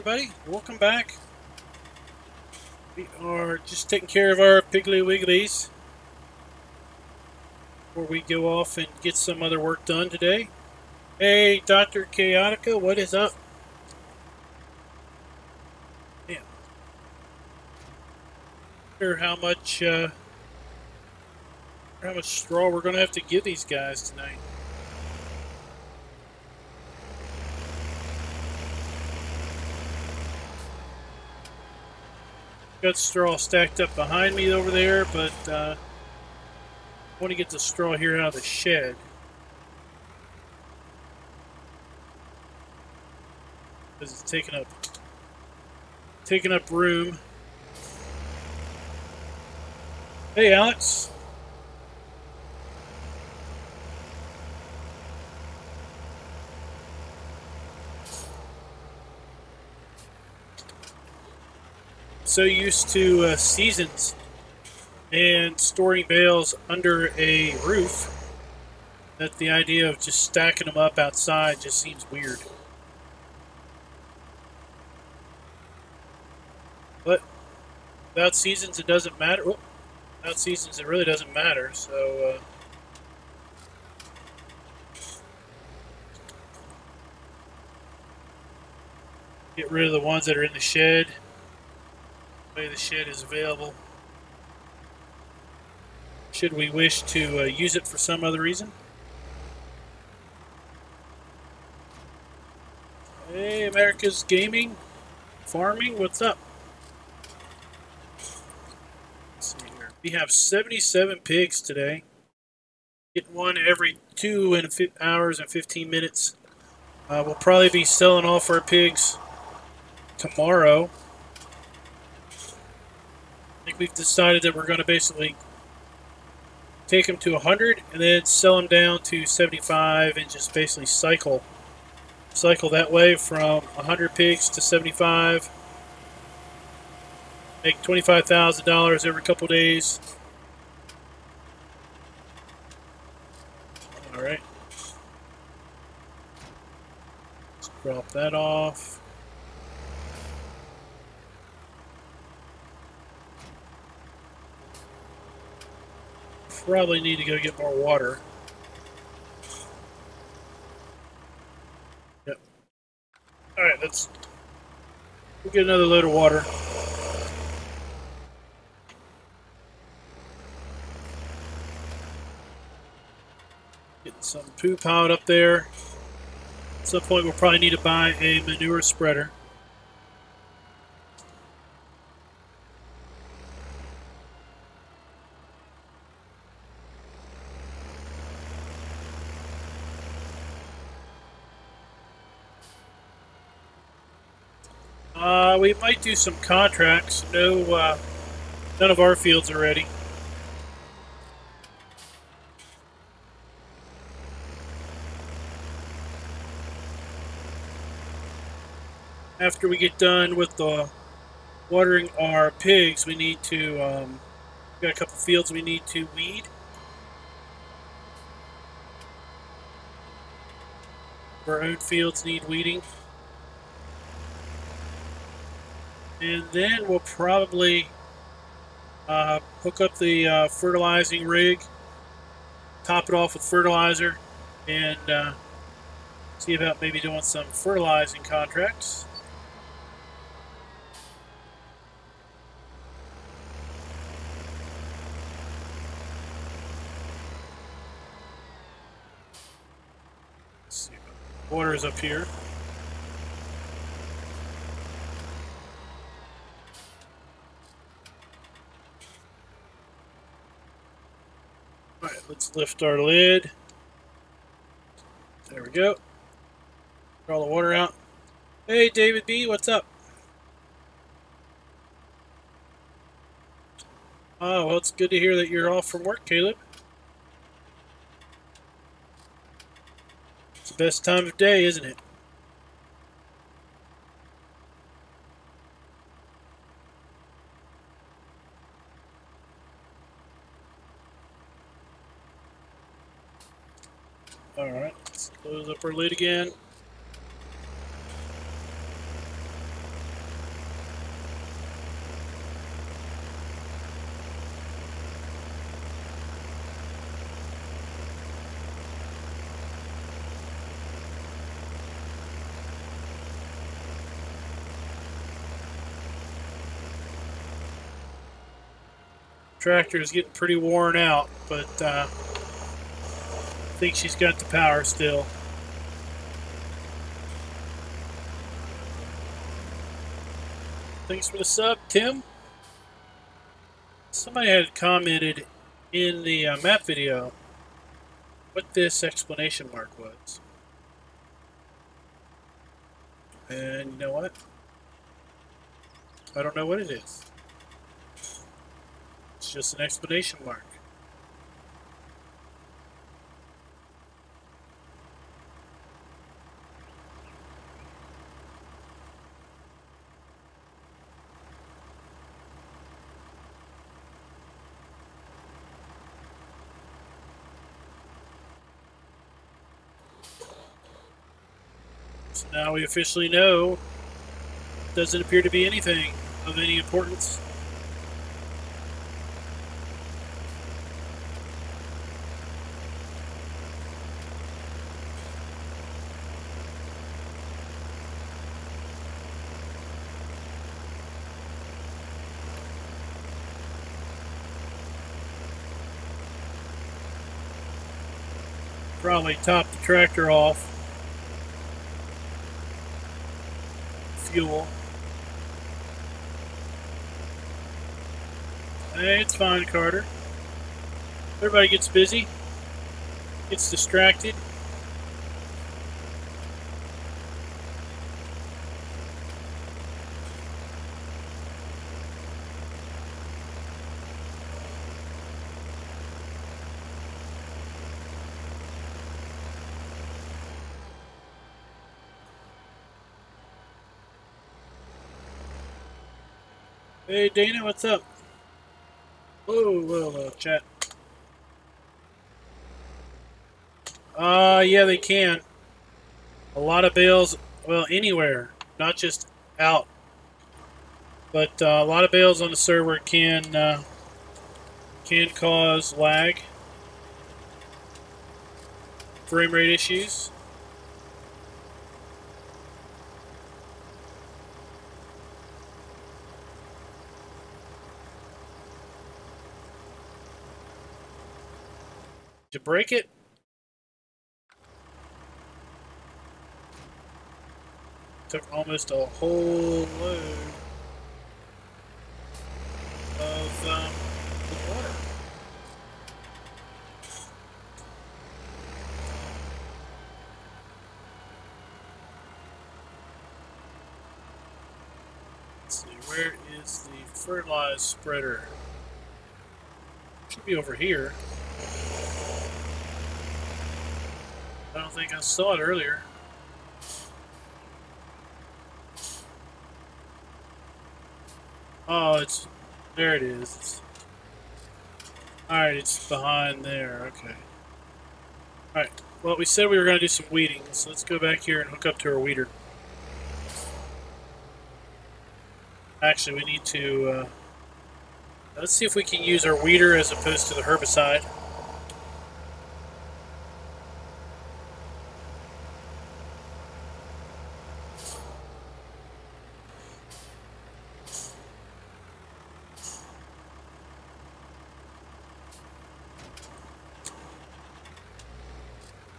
everybody. Welcome back. We are just taking care of our Piggly Wigglies before we go off and get some other work done today. Hey, Dr. Chaotica, what is up? Yeah. Sure how much straw we're gonna have to give these guys tonight. Got straw stacked up behind me over there, but I want to get the straw here out of the shed. Because it's taking up room. Hey, Alex. So used to seasons and storing bales under a roof that the idea of just stacking them up outside just seems weird. But without seasons, it doesn't matter. Well, without seasons, it really doesn't matter. So get rid of the ones that are in the shed. The shed is available should we wish to use it for some other reason. Hey, America's Gaming, Farming, what's up? Let's see here. We have 77 pigs today. Get one every 2 hours and 15 minutes. We'll probably be selling off our pigs tomorrow. I think we've decided that we're going to basically take them to 100 and then sell them down to 75 and just basically cycle that way from 100 pigs to 75. Make $25,000 every couple days. All right. Let's drop that off. Probably need to go get more water. Yep. Alright, we'll get another load of water. Getting some poo piled up there. At some point we'll probably need to buy a manure spreader. We might do some contracts. No, none of our fields are ready. After we get done with the watering our pigs, we need to, we got a couple fields we need to weed. Our own fields need weeding. And then we'll probably hook up the fertilizing rig, top it off with fertilizer, and see about maybe doing some fertilizing contracts. Let's see, water is up here. Alright, let's lift our lid. There we go. Draw the water out. Hey, David B., what's up? Oh, well, it's good to hear that you're off from work, Caleb. It's the best time of day, isn't it? Alright, let's close up our lid again. tractor is getting pretty worn out, but I think she's got the power still. Thanks for the sub, Tim. Somebody had commented in the map video what this exclamation mark was. And you know what? I don't know what it is. It's just an exclamation mark. So now we officially know it doesn't appear to be anything of any importance. Probably top the tractor off. Fuel. Hey, it's fine, Carter. Everybody gets busy, gets distracted. Hey, Dana, what's up? Whoa, chat. Yeah, they can. A lot of bales, well, anywhere, not just out. But a lot of bales on the server can cause lag, frame rate issues. To break it, took almost a whole load of water. Let's see, where is the fertilizer spreader? Should be over here. I don't think I saw it earlier. Oh, there it is. Alright, it's behind there, okay. Alright, well, we said we were going to do some weeding, so let's go back here and hook up to our weeder. Actually, we need to, let's see if we can use our weeder as opposed to the herbicide.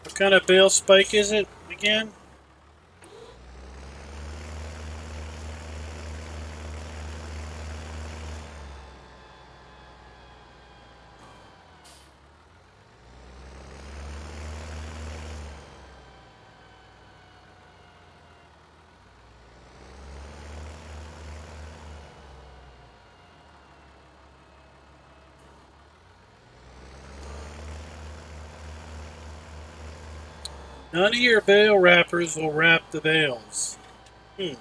What kind of bale spike is it again? None of your bale wrappers will wrap the bales. Is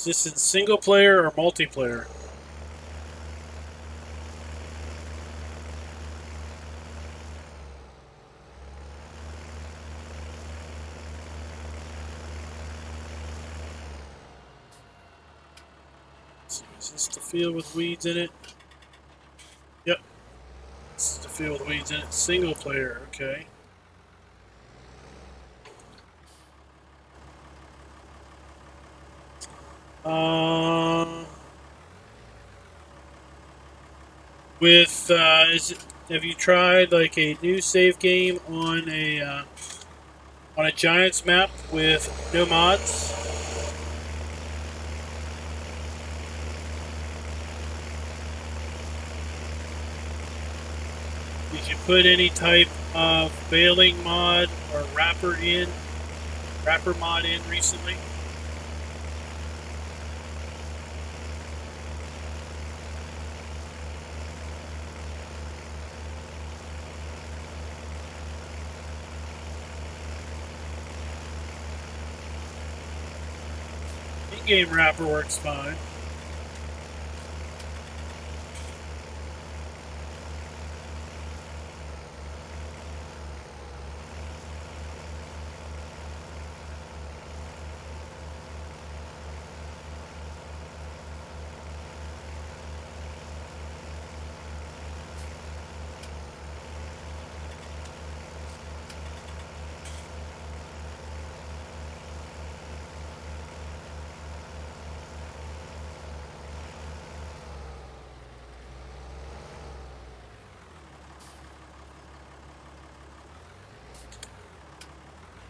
this in single player or multiplayer? Is this the field with weeds in it? Yep. This is the field with weeds in it. Single player, okay. Have you tried like a new save game on a Giants map with no mods? Did you put any type of bailing mod or wrapper mod in recently? In-game wrapper works fine.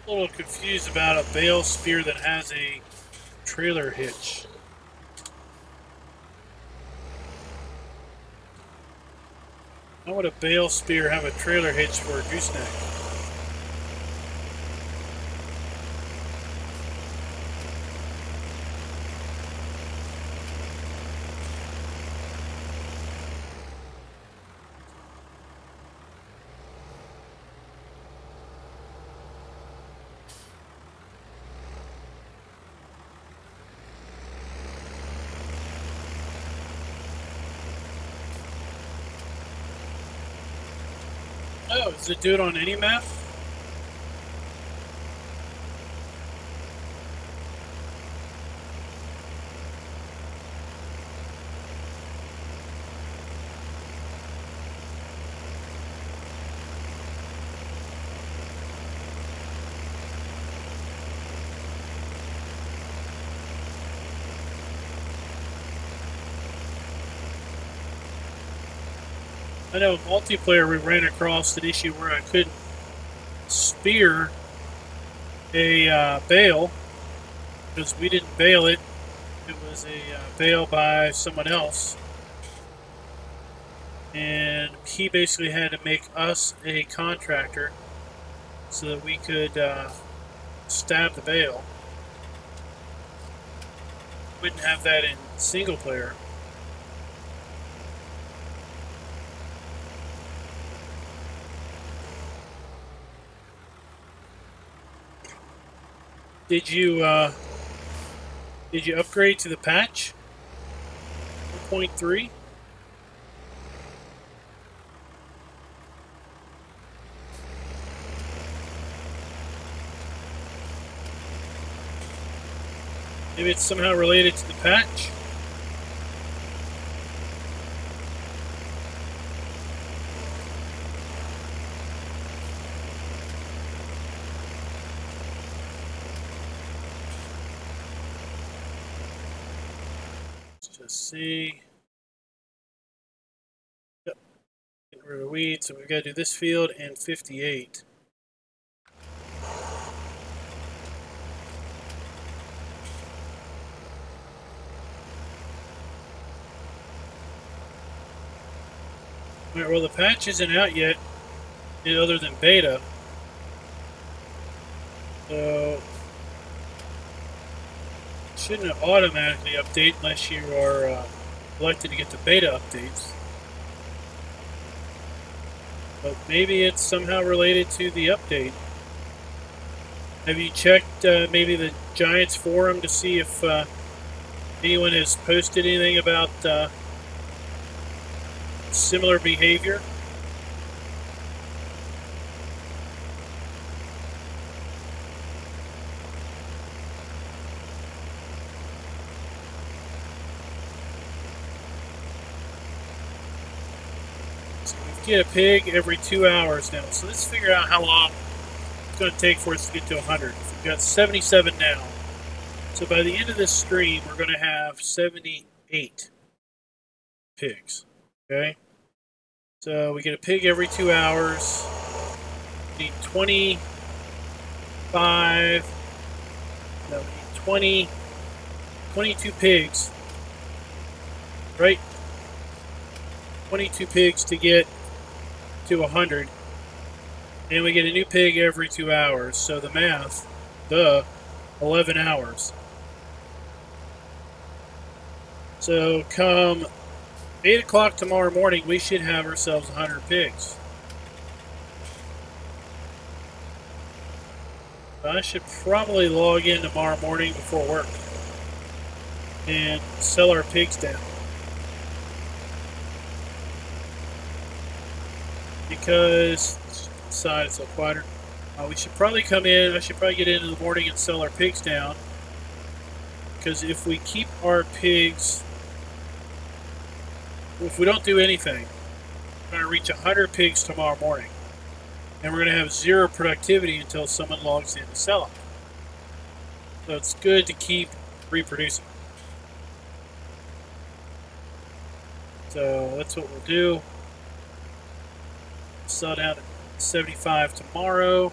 A little confused about a bale spear that has a trailer hitch. How would a bale spear have a trailer hitch for a gooseneck? Oh, does it do it on any map? I know in multiplayer we ran across an issue where I couldn't spear a bale because we didn't bale it. It was a bale by someone else. And he basically had to make us a contractor so that we could stab the bale. Wouldn't have that in single player. Did you upgrade to the patch 1.3? Maybe it's somehow related to the patch. See. Yep. Get rid of weeds, so we've got to do this field and 58. Alright, well the patch isn't out yet, other than beta. So shouldn't automatically update unless you are elected to get the beta updates. But maybe it's somehow related to the update. Have you checked maybe the Giants forum to see if anyone has posted anything about similar behavior? Get a pig every 2 hours now. So let's figure out how long it's going to take for us to get to 100. We've got 77 now. So by the end of this stream, we're going to have 78 pigs. Okay? So we get a pig every 2 hours. We need 25. No, we need 22 pigs. Right? 22 pigs to get to 100. And we get a new pig every 2 hours. So the math, 11 hours. So come 8 o'clock tomorrow morning, we should have ourselves 100 pigs. I should probably log in tomorrow morning before work and sell our pigs down. Because inside it's a little quieter. We should probably come in. I should probably get in the morning and sell our pigs down. Because if we keep our pigs, if we don't do anything, we're going to reach 100 pigs tomorrow morning. And we're going to have zero productivity until someone logs in to sell them. So it's good to keep reproducing. So that's what we'll do. Sell down at 75 tomorrow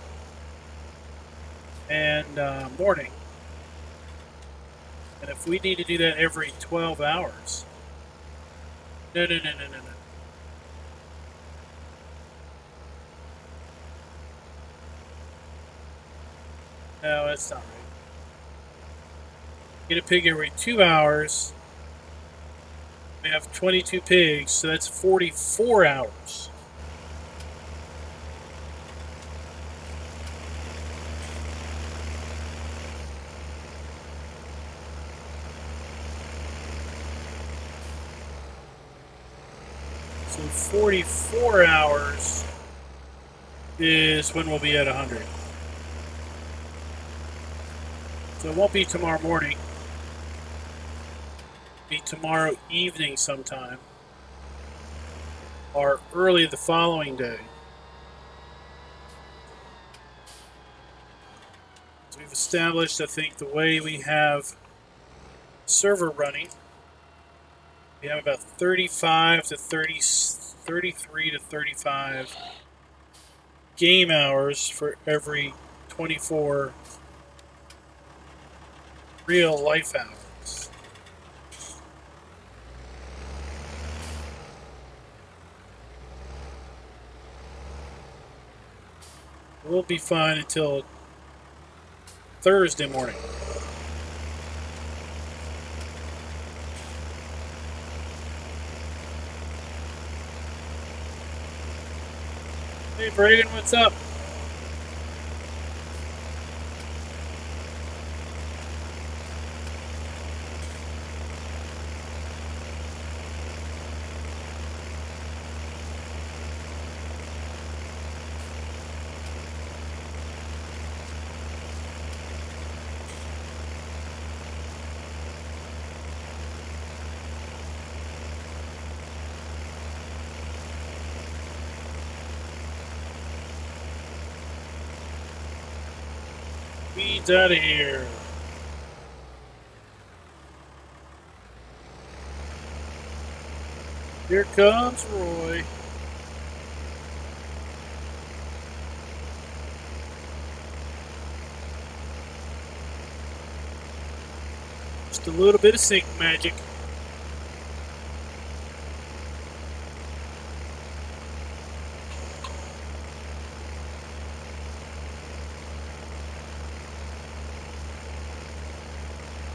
and morning. And if we need to do that every 12 hours. No. No, that's not right. Get a pig every 2 hours. We have 22 pigs, so that's 44 hours. So 44 hours is when we'll be at 100. So it won't be tomorrow morning. It'll be tomorrow evening sometime. Or early the following day. So we've established, I think, the way we have server running. We have about 35 to 33 to 35 game hours for every 24 real life hours. We'll be fine until Thursday morning. Hey Braden, what's up? Weeds out of here. Here comes Roy. Just a little bit of sync magic.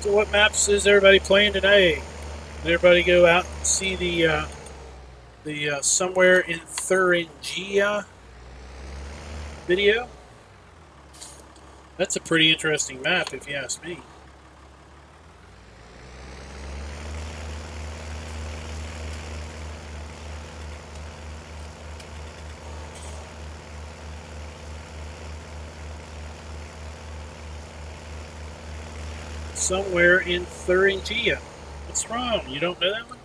So what maps is everybody playing today? Did everybody go out and see the Somewhere in Thuringia video? That's a pretty interesting map if you ask me. Somewhere in Thuringia. What's wrong? You don't know that one?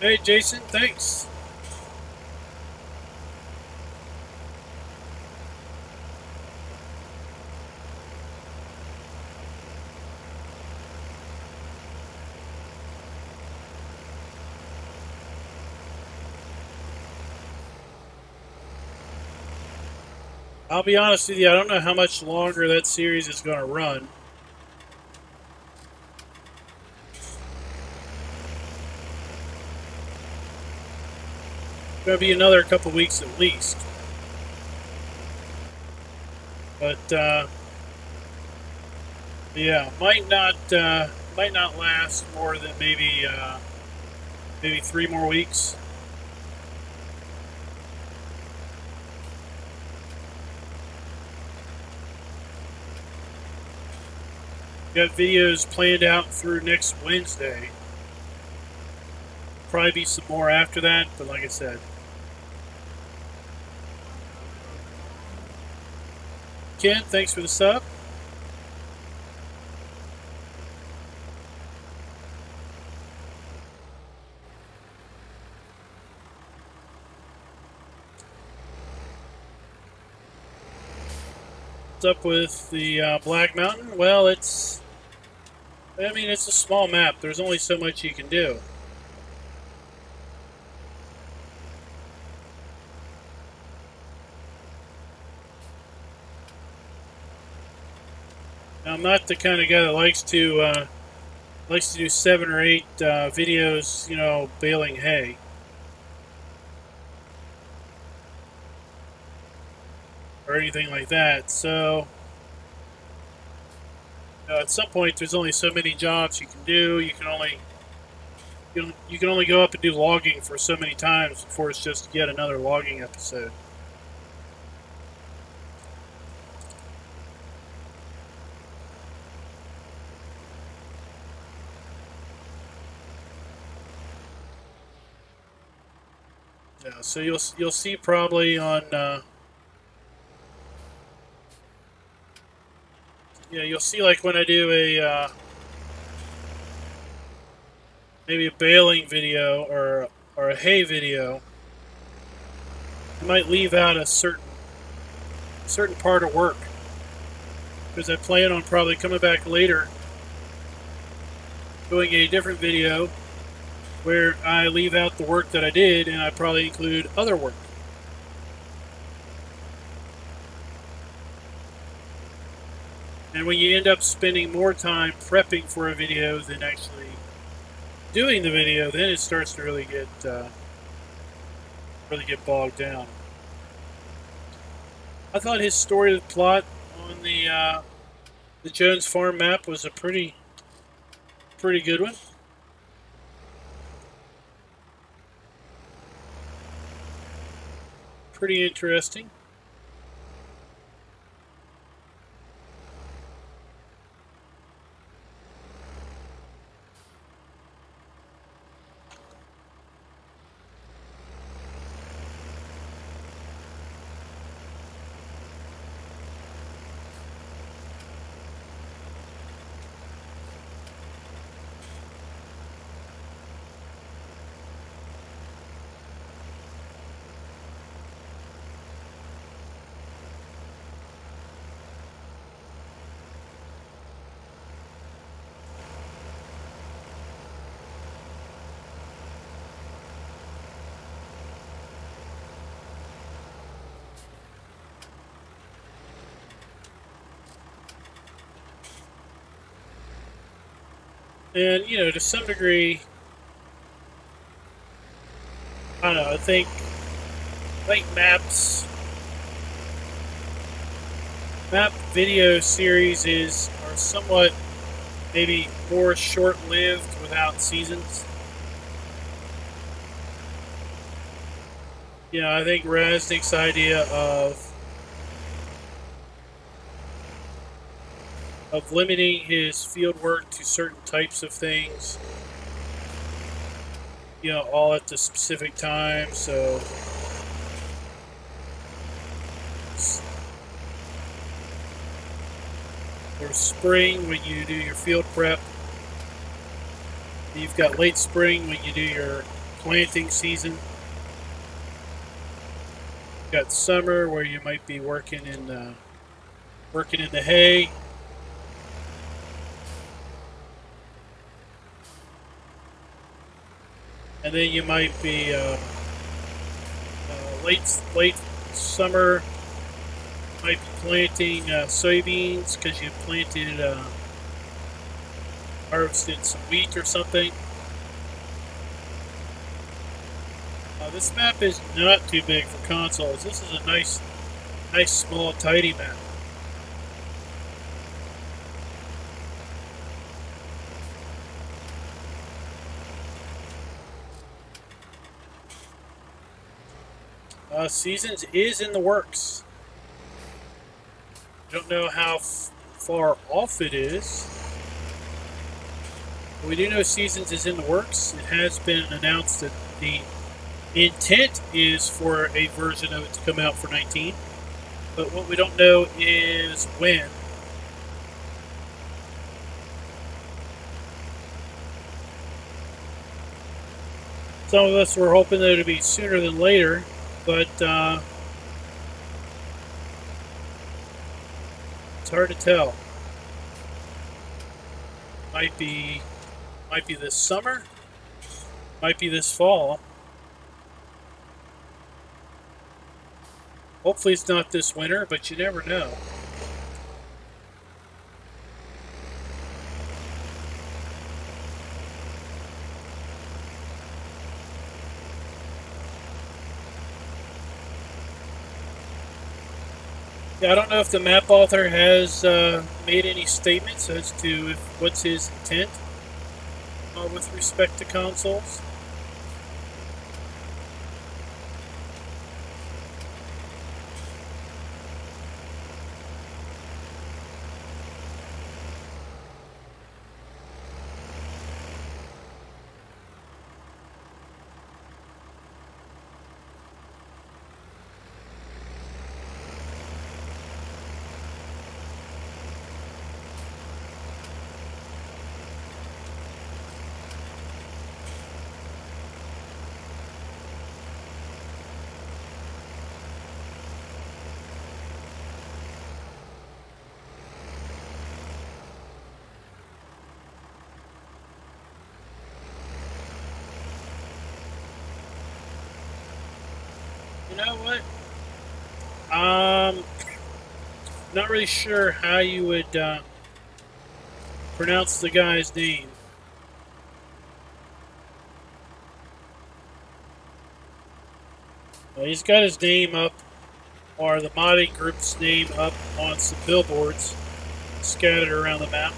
Hey, Jason, thanks. I'll be honest with you, I don't know how much longer that series is going to run. It's going to be another couple weeks at least. But yeah, might not last more than maybe 3 more weeks. Got videos planned out through next Wednesday. Probably be some more after that, but like I said. Ken, thanks for the sub. What's up with the Black Mountain? Well, it's a small map. There's only so much you can do. Now, I'm not the kind of guy that likes to do 7 or 8 videos, baling hay. Or anything like that. So, at some point, there's only so many jobs you can do. You can only go up and do logging for so many times before it's just yet another logging episode. Yeah, so you'll see probably on. Yeah, you'll see like when I do a maybe a baling video or a hay video, I might leave out a certain part of work because I plan on probably coming back later doing a different video where I leave out the work that I did and I probably include other work. And when you end up spending more time prepping for a video than actually doing the video, then it starts to really get bogged down. I thought his story plot on the Jones Farm map was a pretty good one. Pretty interesting. And, to some degree, I don't know, I think map video series are somewhat maybe more short-lived without seasons. I think Raznik's idea of limiting his field work to certain types of things, all at the specific time, so for spring when you do your field prep, you've got late spring when you do your planting season. You got summer where you might be working in the hay. And then you might be late summer, might be planting soybeans because you planted harvested some wheat or something. This map is not too big for consoles. This is a nice small tidy map. Seasons is in the works. I don't know how far off it is. We do know Seasons is in the works. It has been announced that the intent is for a version of it to come out for 19. But what we don't know is when. Some of us were hoping that it would be sooner than later. But it's hard to tell. Might be this summer. Might be this fall. Hopefully it's not this winter, but you never know. Yeah, I don't know if the map author has made any statements as to what's his intent with respect to consoles. You know what? Not really sure how you would pronounce the guy's name. Well, he's got his name up, or the modding group's name up on some billboards scattered around the map.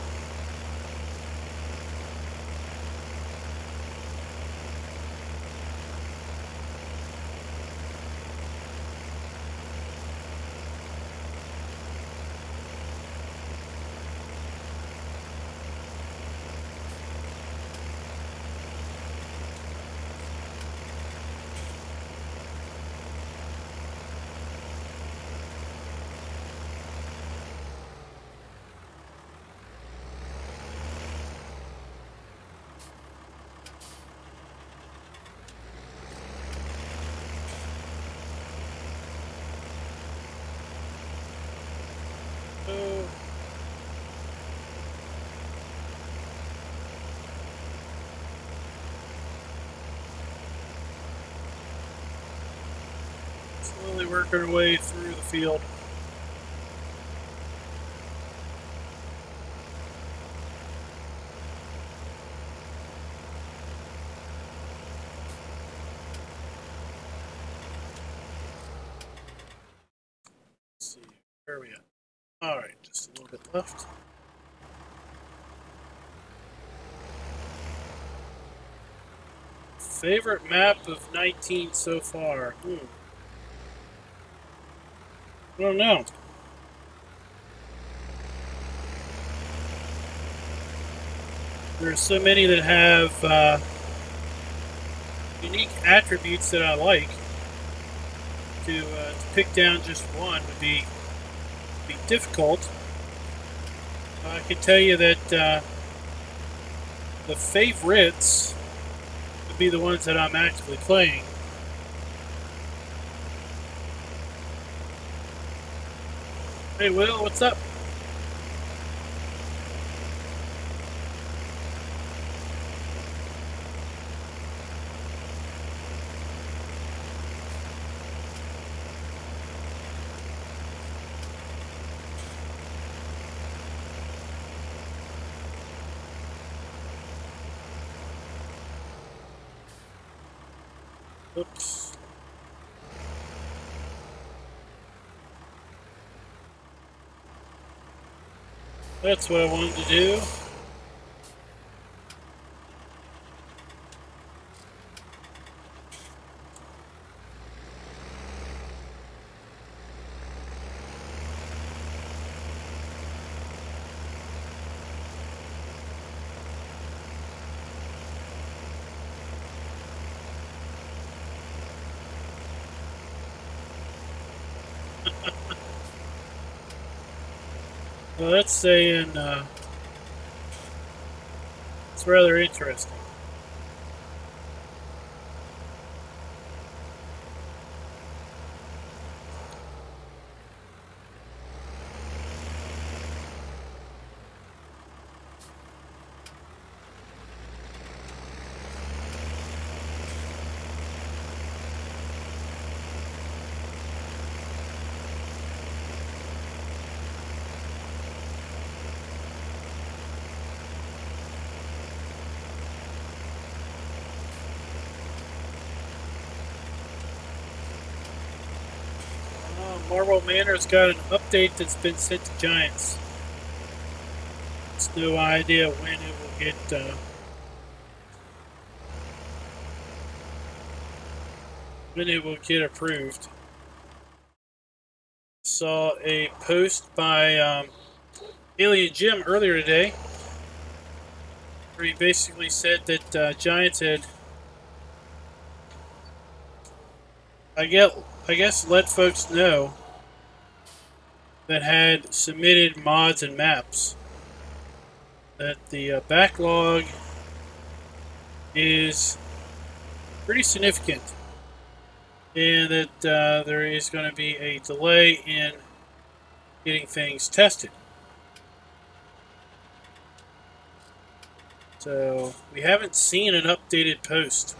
Slowly working our way through the field. Let's see, where are we at? Alright, just a little bit left. Favorite map of 19 so far? I don't know. There are so many that have unique attributes that I like. To pick down just one would be difficult. I can tell you that the favorites would be the ones that I'm actively playing. Hey Will, what's up? Oops. That's what I wanted to do. Well, that's saying, it's rather interesting. Marble Manor's got an update that's been sent to Giants. It's no idea when it will get approved. Saw a post by Alien Jim earlier today, where he basically said that Giants had, I guess, let folks know that had submitted mods and maps that the backlog is pretty significant, and that there is going to be a delay in getting things tested. So we haven't seen an updated post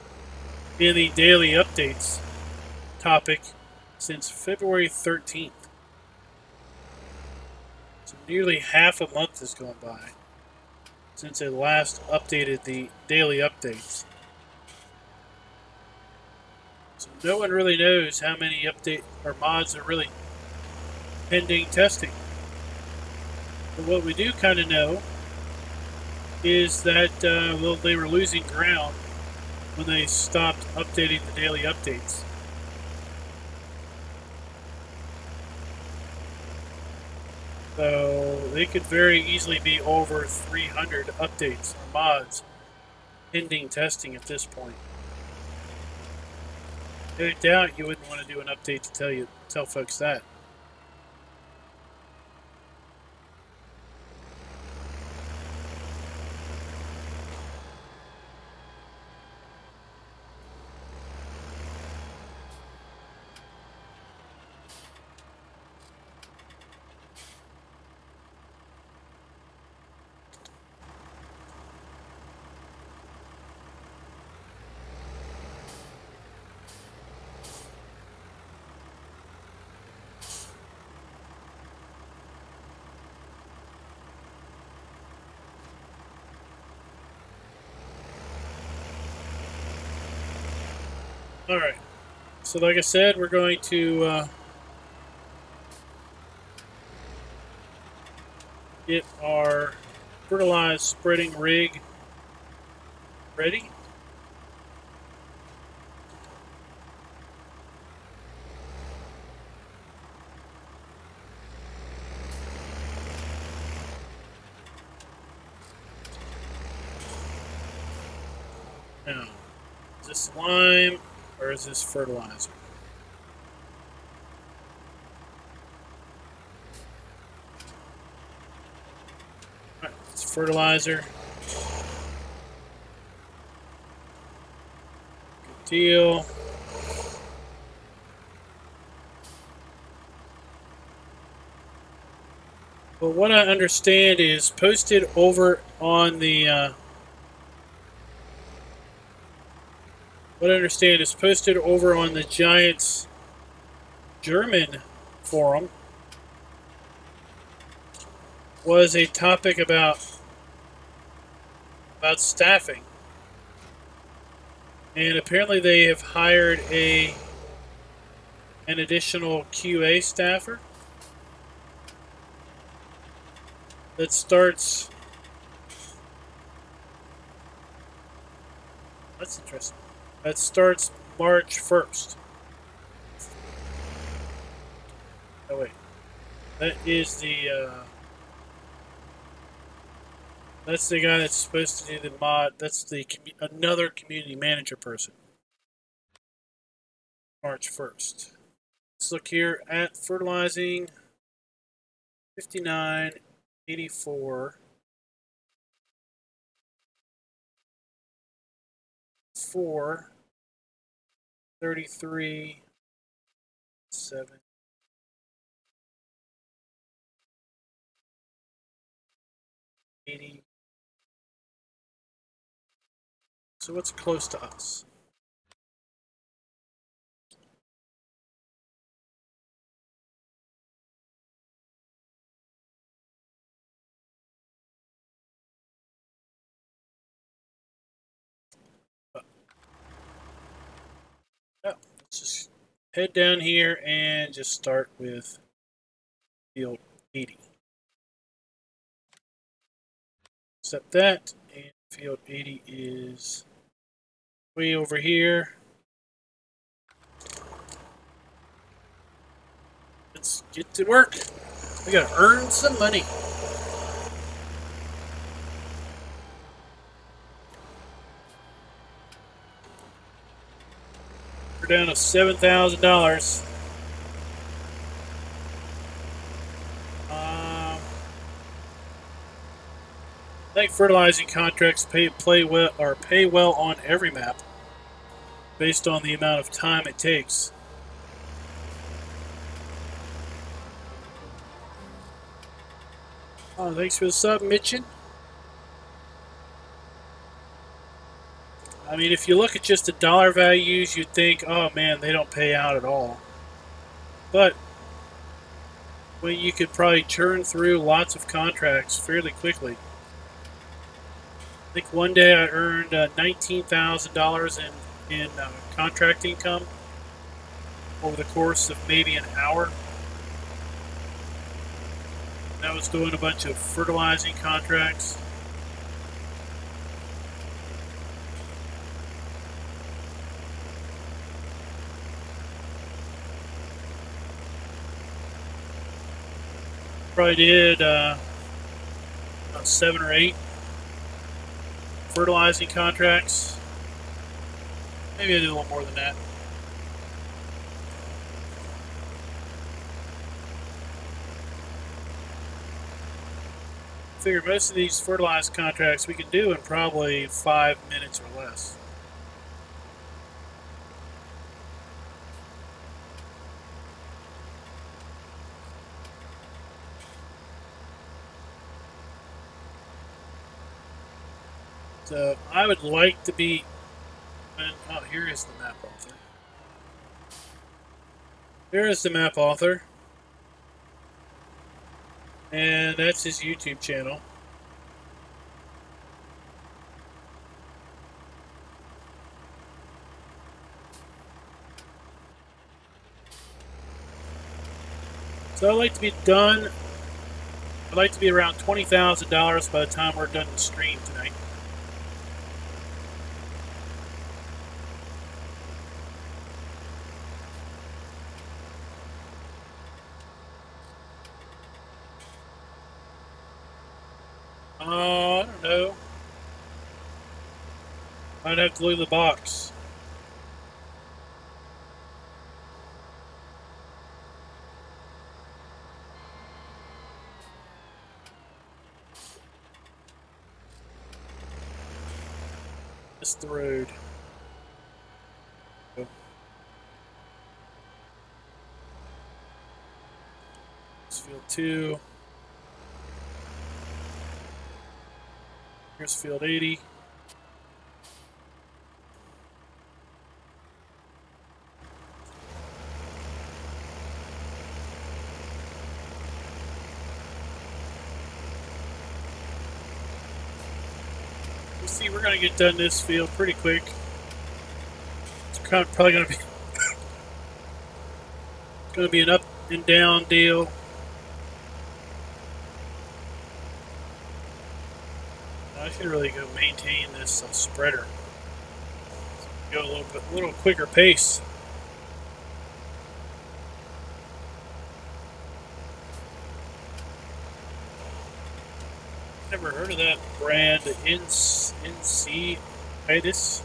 in the daily updates topic since February 13th. So nearly half a month has gone by since they last updated the daily updates. So no one really knows how many update or mods are really pending testing. But what we do kind of know is that well, they were losing ground when they stopped updating the daily updates. So they could very easily be over 300 updates or mods pending testing at this point. I doubt you wouldn't want to do an update to tell folks that. Alright, so like I said, we're going to get our fertilized spreading rig ready. Now, is this lime or is this fertilizer? Alright, it's fertilizer. deal. But what I understand is posted over on the Giants German forum was a topic about staffing, and apparently they have hired an additional QA staffer that starts. That's interesting. That starts March 1st. Oh wait, that is the. That's the guy that's supposed to do the mod. That's the another community manager person. March 1st. Let's look here at fertilizing. 59, 84, 4, 33, 7, 80. So what's close to us? Oh, let's just head down here and just start with field 80. Accept that, and field 80 is way over here. Let's get to work. We gotta earn some money. We're down to $7,000. I think fertilizing contracts pay well on every map, based on the amount of time it takes. Oh, thanks for the sub, Mitchin. I mean, if you look at just the dollar values, you'd think, oh man, they don't pay out at all. But when you could probably churn through lots of contracts fairly quickly. I think one day I earned $19,000 in contract income over the course of maybe an hour. And I was doing a bunch of fertilizing contracts. Probably did about 7 or 8 fertilizing contracts. Maybe I did a little more than that. I figure most of these fertilized contracts we can do in probably 5 minutes or less. So I would like to be. Oh, here is the map author. Here is the map author. And that's his YouTube channel. So I'd like to be done. I'd like to be around $20,000 by the time we're done the stream tonight. I don't know. I'd have to look at the box. That's the road. Here's field 2. Here's field 80. You see, we're going to get done this field pretty quick. It's probably going to be an up and down deal. I should really go maintain this spreader. Go a little quicker pace. Never heard of that brand, NC Itis.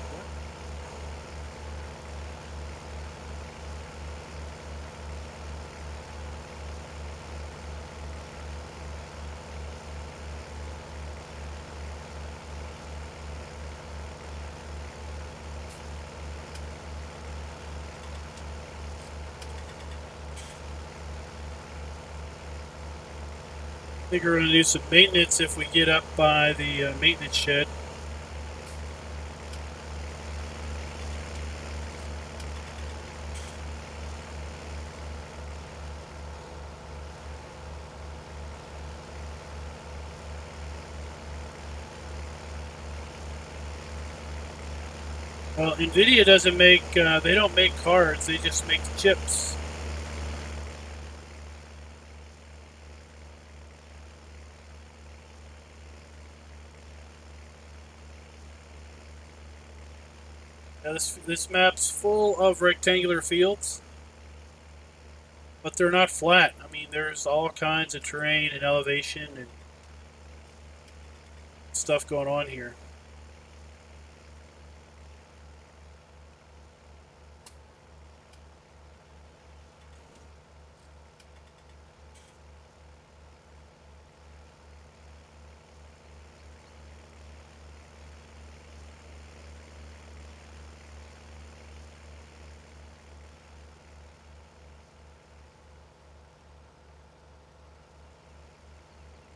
I think we're going to do some maintenance if we get up by the maintenance shed. Well, NVIDIA doesn't make, they don't make cards, they just make the chips. Now this map's full of rectangular fields, but they're not flat. I mean, there's all kinds of terrain and elevation and stuff going on here.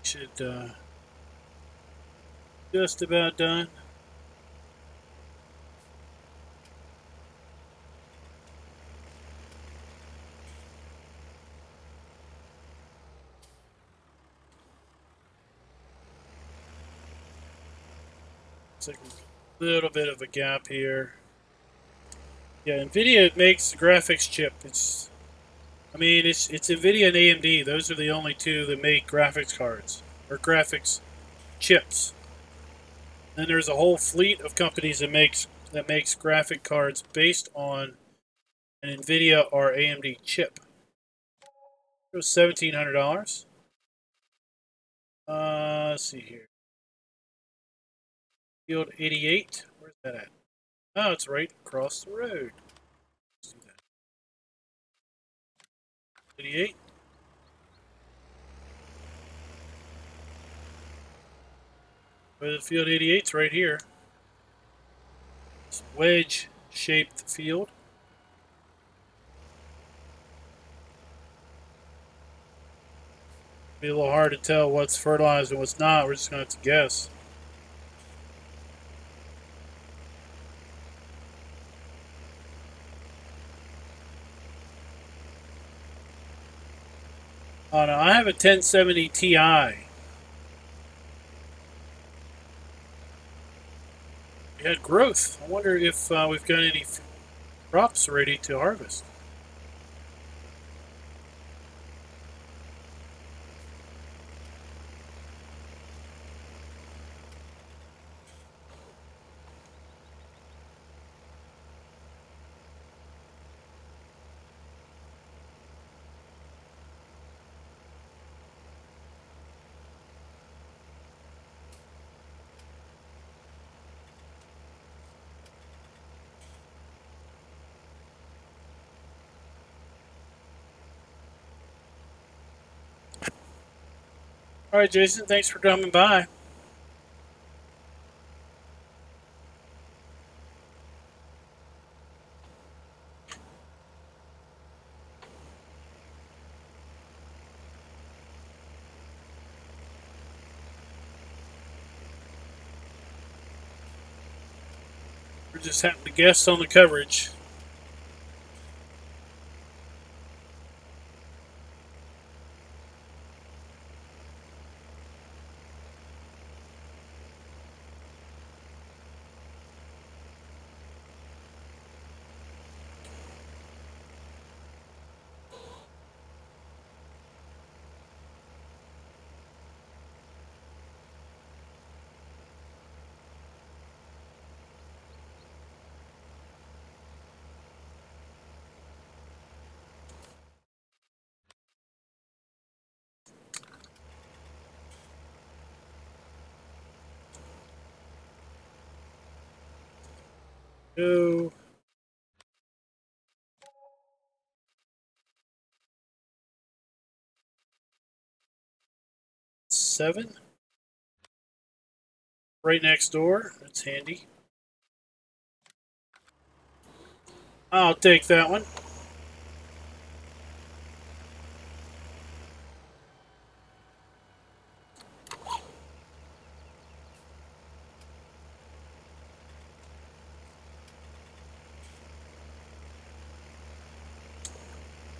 Should just about done. It's like a little bit of a gap here. Yeah, NVIDIA makes the graphics chip. It's NVIDIA and AMD. Those are the only two that make graphics cards or graphics chips. Then there's a whole fleet of companies that makes graphic cards based on an NVIDIA or AMD chip. It was $1,700. Let's see here. Field 88. Where's that at? Oh, it's right across the road. Let's do that. 88. Well, the field 88's right here. It's wedge-shaped field. Be a little hard to tell what's fertilized and what's not. We're just going to have to guess. Oh no, I have a 1070 Ti. We had growth. I wonder if we've got any crops ready to harvest. All right, Jason, thanks for coming by. just happened to guess on the coverage. Go. Seven. Right next door. That's handy. I'll take that one.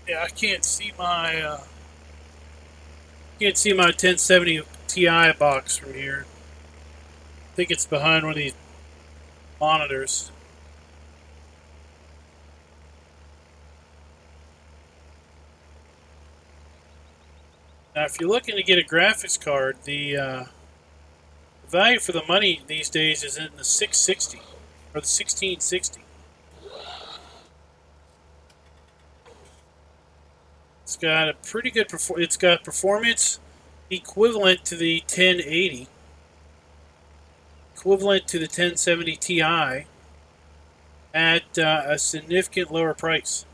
Yeah, I can't see my 1070 Ti box from here. I think it's behind one of these monitors. Now, if you're looking to get a graphics card, the value for the money these days is in the 660 or the 1660. It's got a pretty good it's got performance equivalent to the 1080, equivalent to the 1070 Ti at a significant lower price.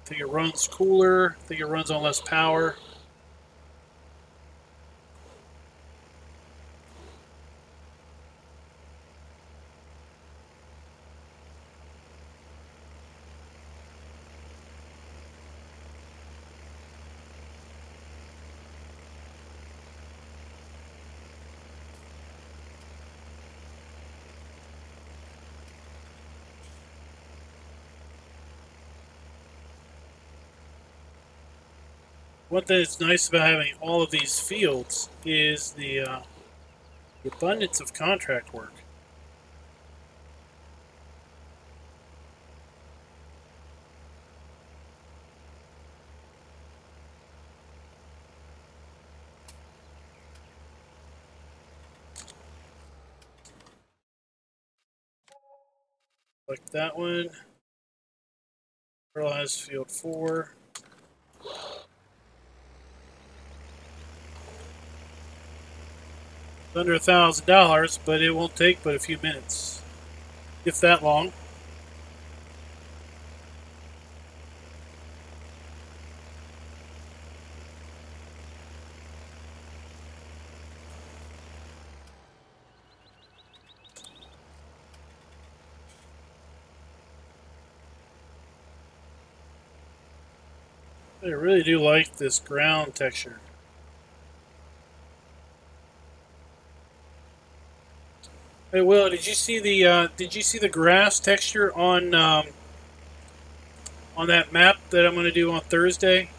I think it runs cooler. I think it runs on less power. One thing that's nice about having all of these fields is the abundance of contract work. Like that one. Fertilize field 4. It's under $1,000, but it won't take but a few minutes, if that long. I really do like this ground texture. Hey Will, did you see the grass texture on that map that I'm going to do on Thursday?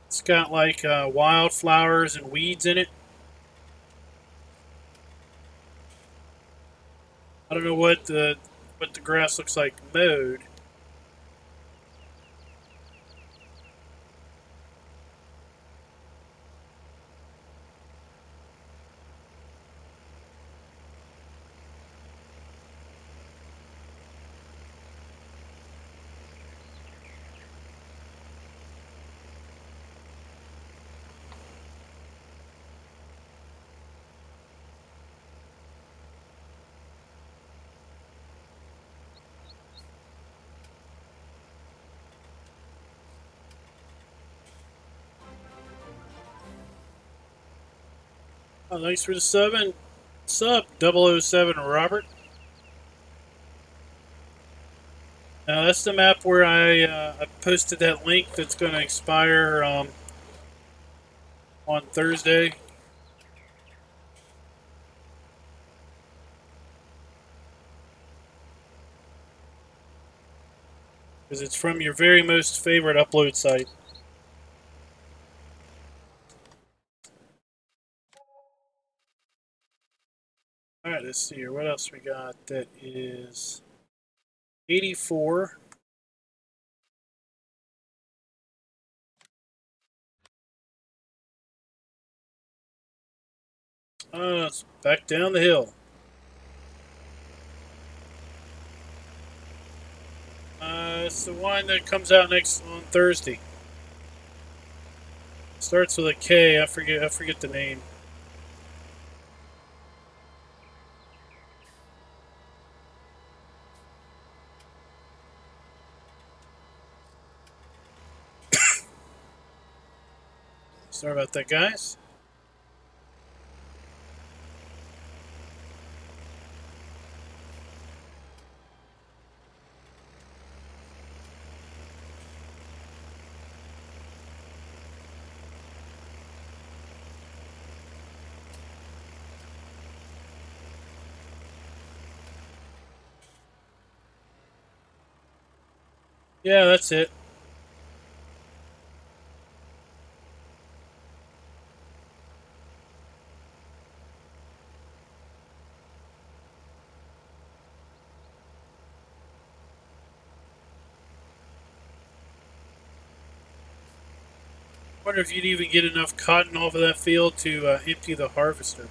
It's got like wildflowers and weeds in it. I don't know what the grass looks like mowed. Oh, thanks for the sub, 007 Robert. Now that's the map where I posted that link that's going to expire on Thursday. Because it's from your very most favorite upload site. Alright, let's see here. What else we got that is 84. It's back down the hill. It's the one that comes out next on Thursday. Starts with a K. I forget the name. Sorry about that, guys. Yeah, that's it. Wonder if you'd even get enough cotton off of that field to empty the harvester.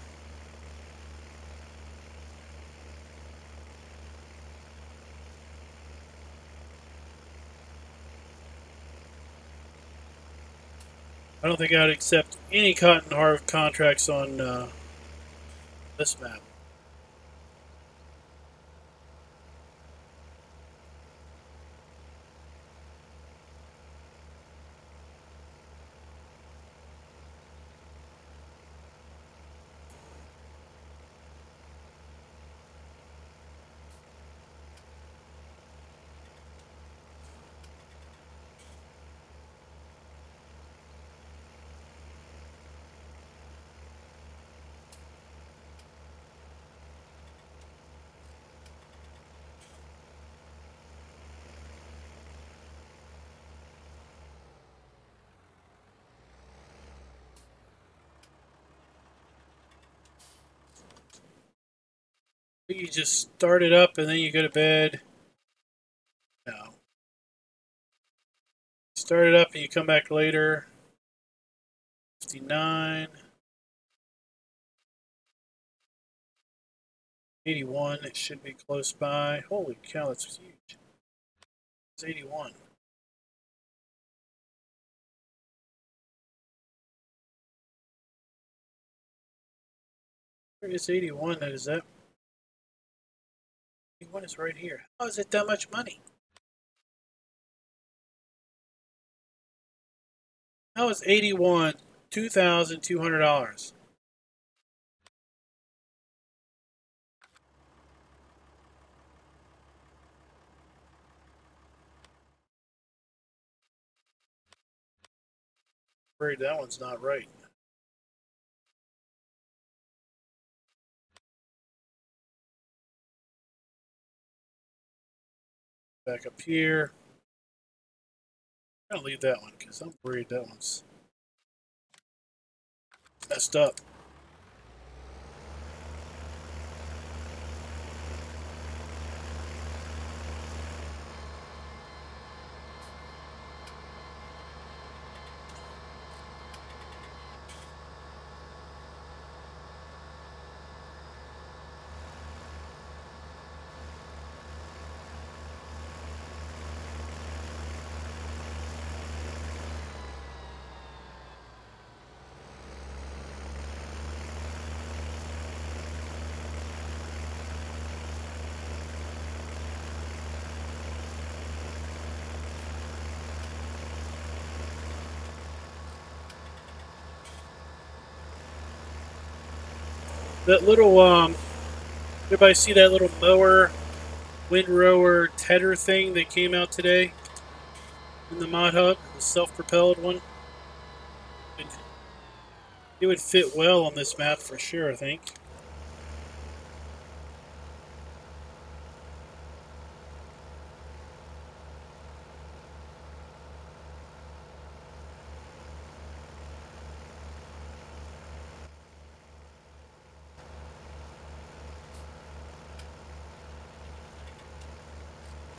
I don't think I'd accept any cotton harvest contracts on this map. You just start it up and then you go to bed. No. Start it up and you come back later. 59. 81. It should be close by. Holy cow, that's huge. It's 81. Where is 81? That is that. 81 is right here. How is it that much money? How is 81 $2,200? Afraid that one's not right. Back up here. I'm gonna leave that one because I'm worried that one's messed up. That little everybody see that little mower, windrower header thing that came out today in the mod hub, the self-propelled one. It would fit well on this map for sure, I think.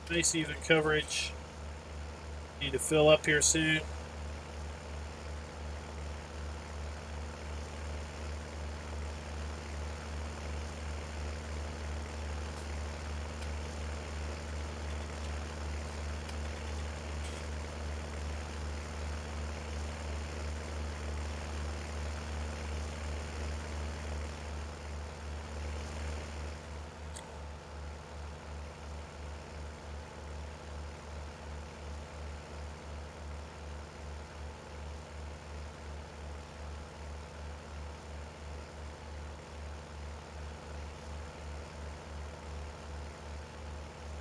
Nice even coverage. Need to fill up here soon.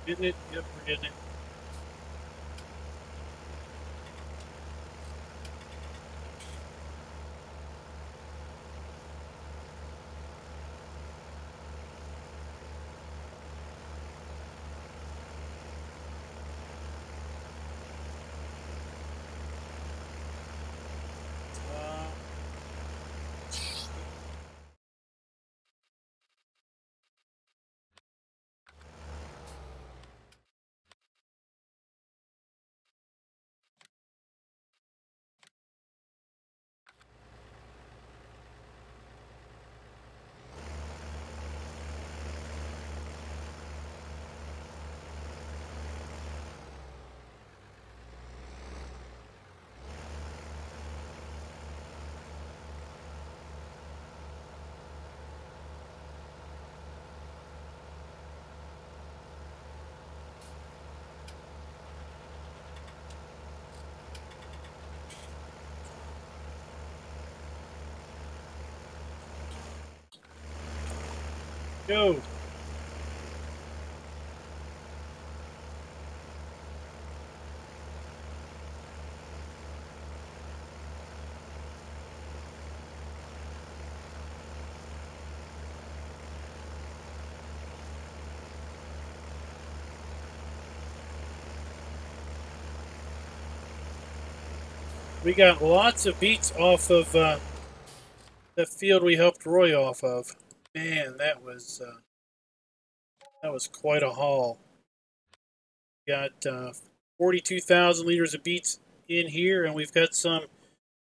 Getting it? Yep, we're getting it. Go! We got lots of beats off of the field we helped Roy off of. Man, that was quite a haul. Got 42,000 liters of beets in here, and we've got some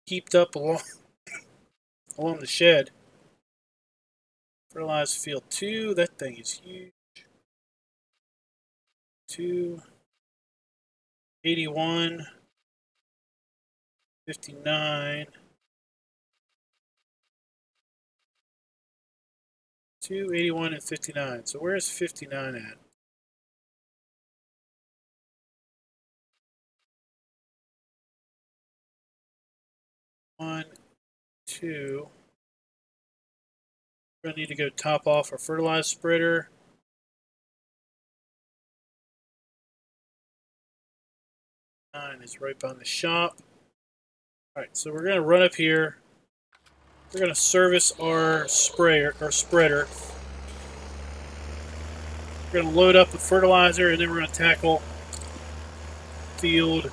heaped up along the shed. Fertilized field 2. That thing is huge. 2, 81, 59. 2, 81, and 59. So where's 59 at? 1, 2. We're going to need to go top off our fertilizer spreader. 9 is right behind the shop. Alright, so we're going to run up here. We're going to service our spreader. We're going to load up the fertilizer, and then we're going to tackle field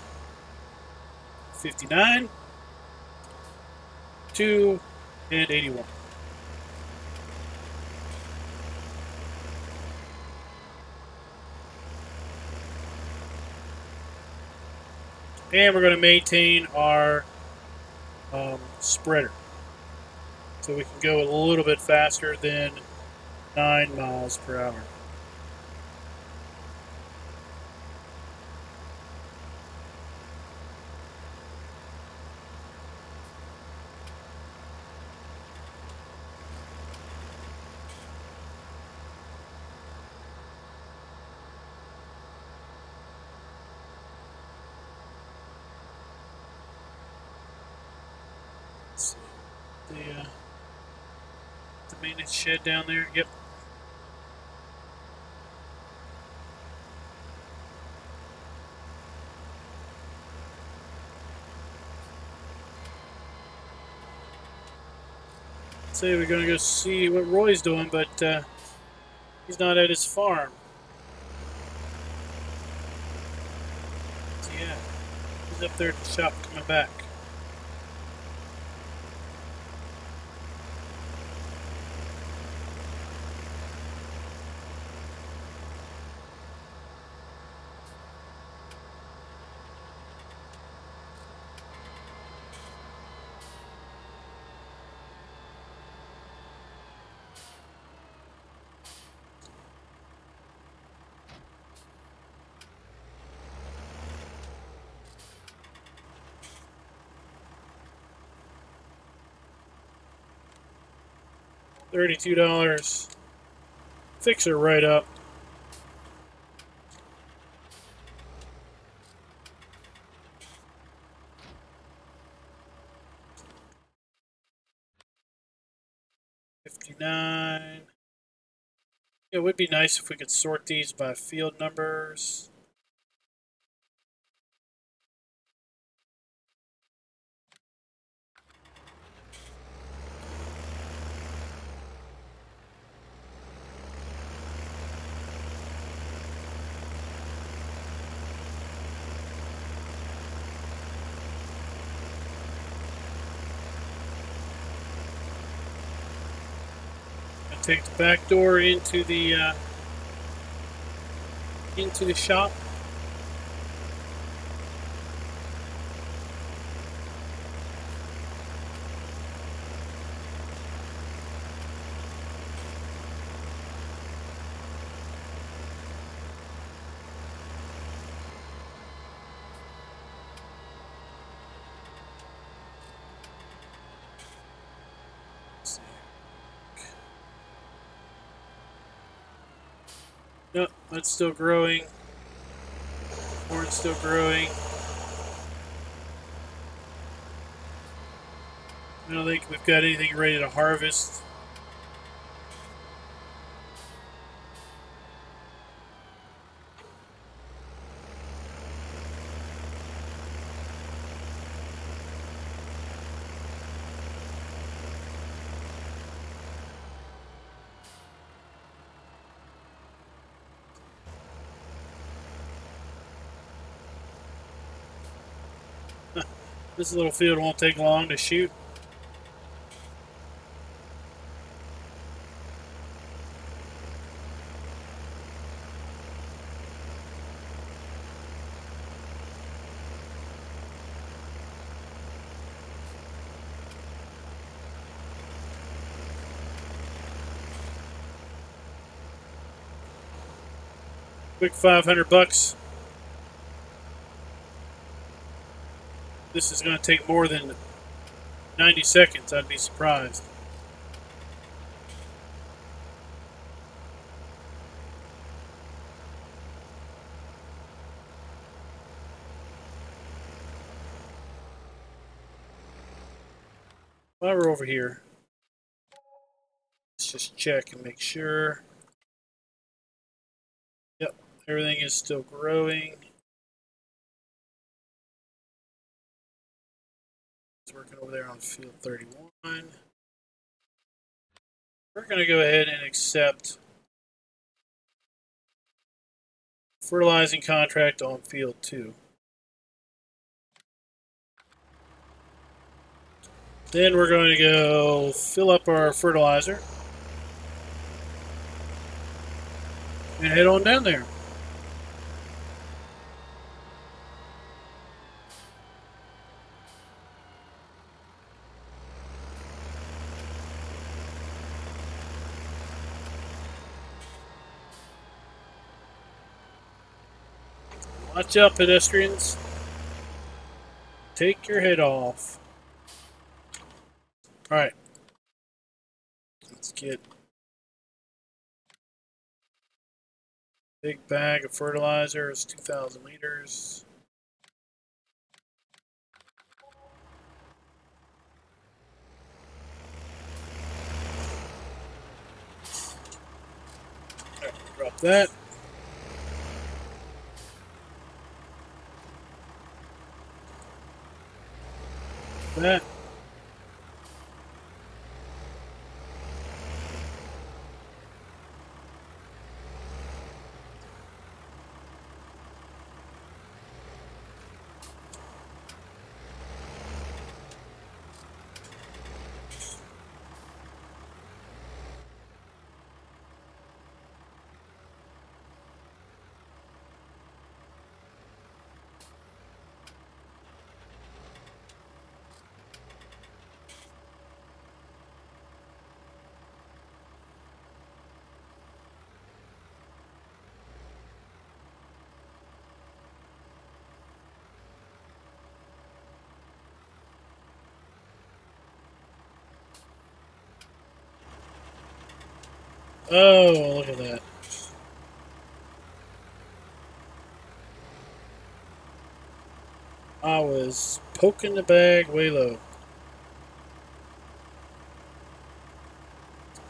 59, 2, and 81. And we're going to maintain our spreader, so we can go a little bit faster than 9 miles per hour. The maintenance shed down there. Yep. say we're going to go see what Roy's doing, but he's not at his farm. Where's he at? He's up there at the shop coming back. $32. Fix her right up. $59. It would be nice if we could sort these by field numbers. Take the back door into the shop. Nope, that's still growing. Corn's still growing. I don't think we've got anything ready to harvest. This little field won't take long to shoot. Quick $500. This is going to take more than 90 seconds, I'd be surprised. While we're over here, let's just check and make sure. Yep, everything is still growing. It's working over there on field 31. We're going to go ahead and accept fertilizing contract on field 2. Then we're going to go fill up our fertilizer and head on down there. Watch out, pedestrians. Take your head off. Alright. Let's get a big bag of fertilizer. It's 2,000 liters. Right, drop that. That. Oh, look at that. I was poking the bag way low.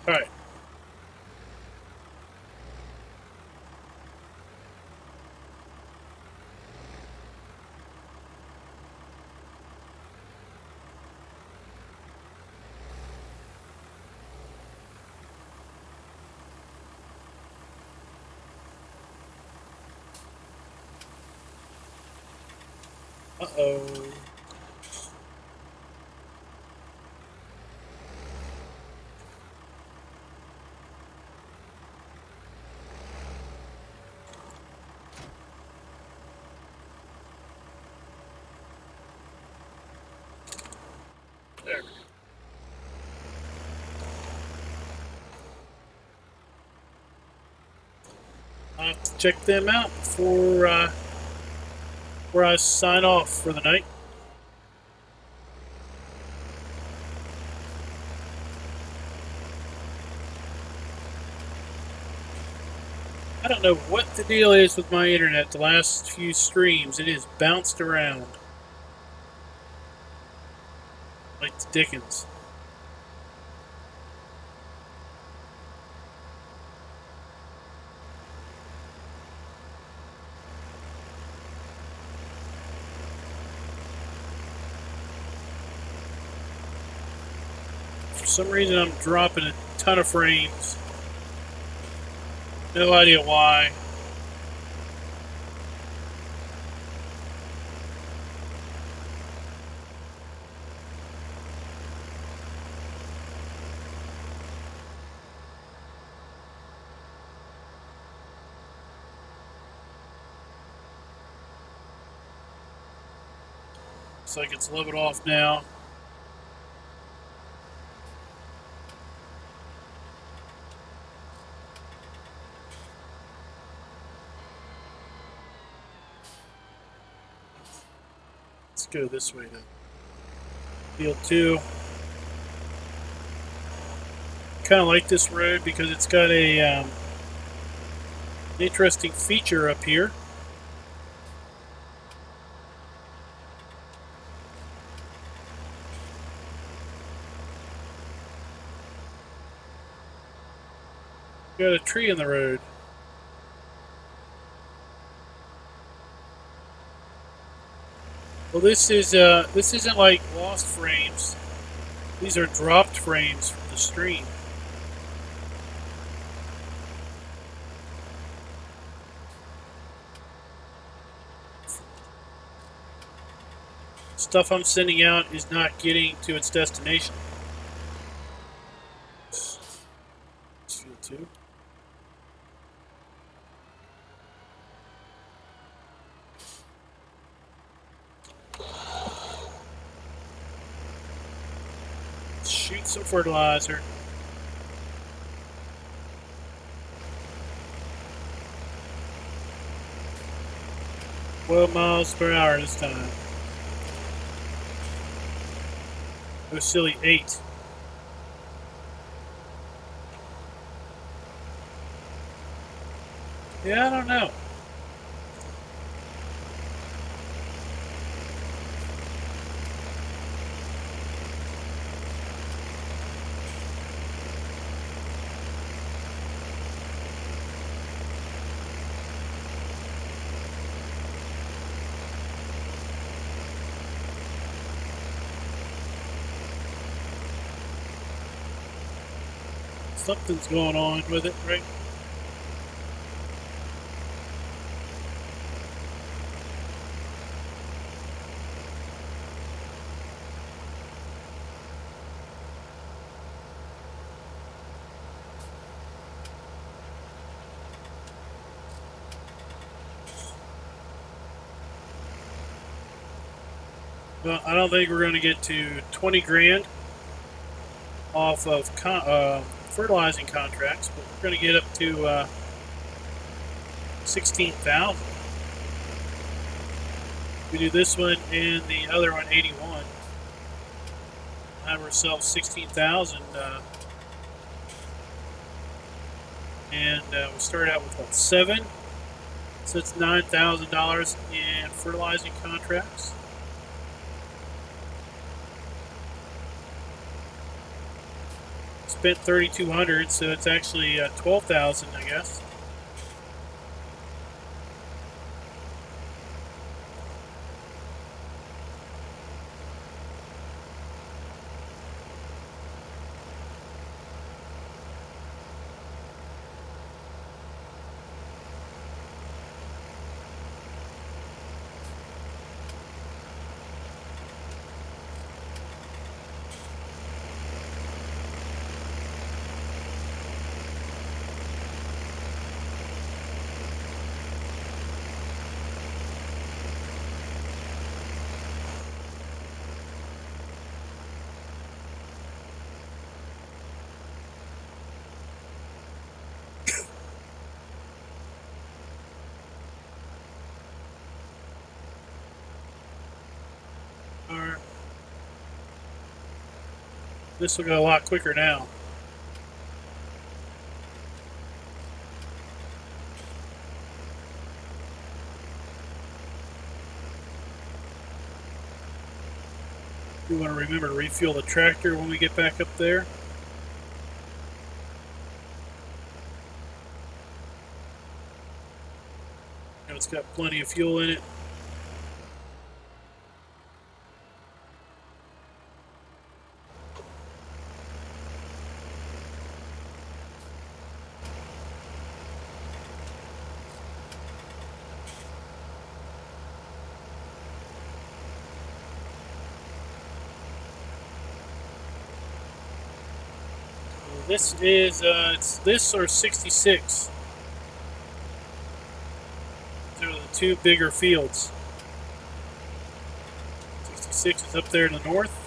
Alright. Uh-oh. There. I'll have to check them out before I sign off for the night. I don't know what the deal is with my internet the last few streams. It has bounced around like the Dickens. For some reason I'm dropping a ton of frames. No idea why. Looks like it's leveled off now. Let's go this way then. Field 2. Kind of like this road because it's got a interesting feature up here. Got a tree in the road. Well, this isn't like lost frames. These are dropped frames from the stream. Stuff I'm sending out is not getting to its destination. Field 2. Shoot some fertilizer. mph this time. Oh, silly 8. Yeah, I don't know. Something's going on with it, right? Well, I don't think we're going to get to 20 grand off of fertilizing contracts, but we're going to get up to 16,000. We do this one and the other one 81. Have ourselves 16,000 And we started out with what, 7? So it's $9,000 in fertilizing contracts. Spent 3,200, so it's actually 12,000, I guess. This will go a lot quicker now. We want to remember to refuel the tractor when we get back up there. You know, it's got plenty of fuel in it. This is, it's this or 66. These are the two bigger fields. 66 is up there in the north.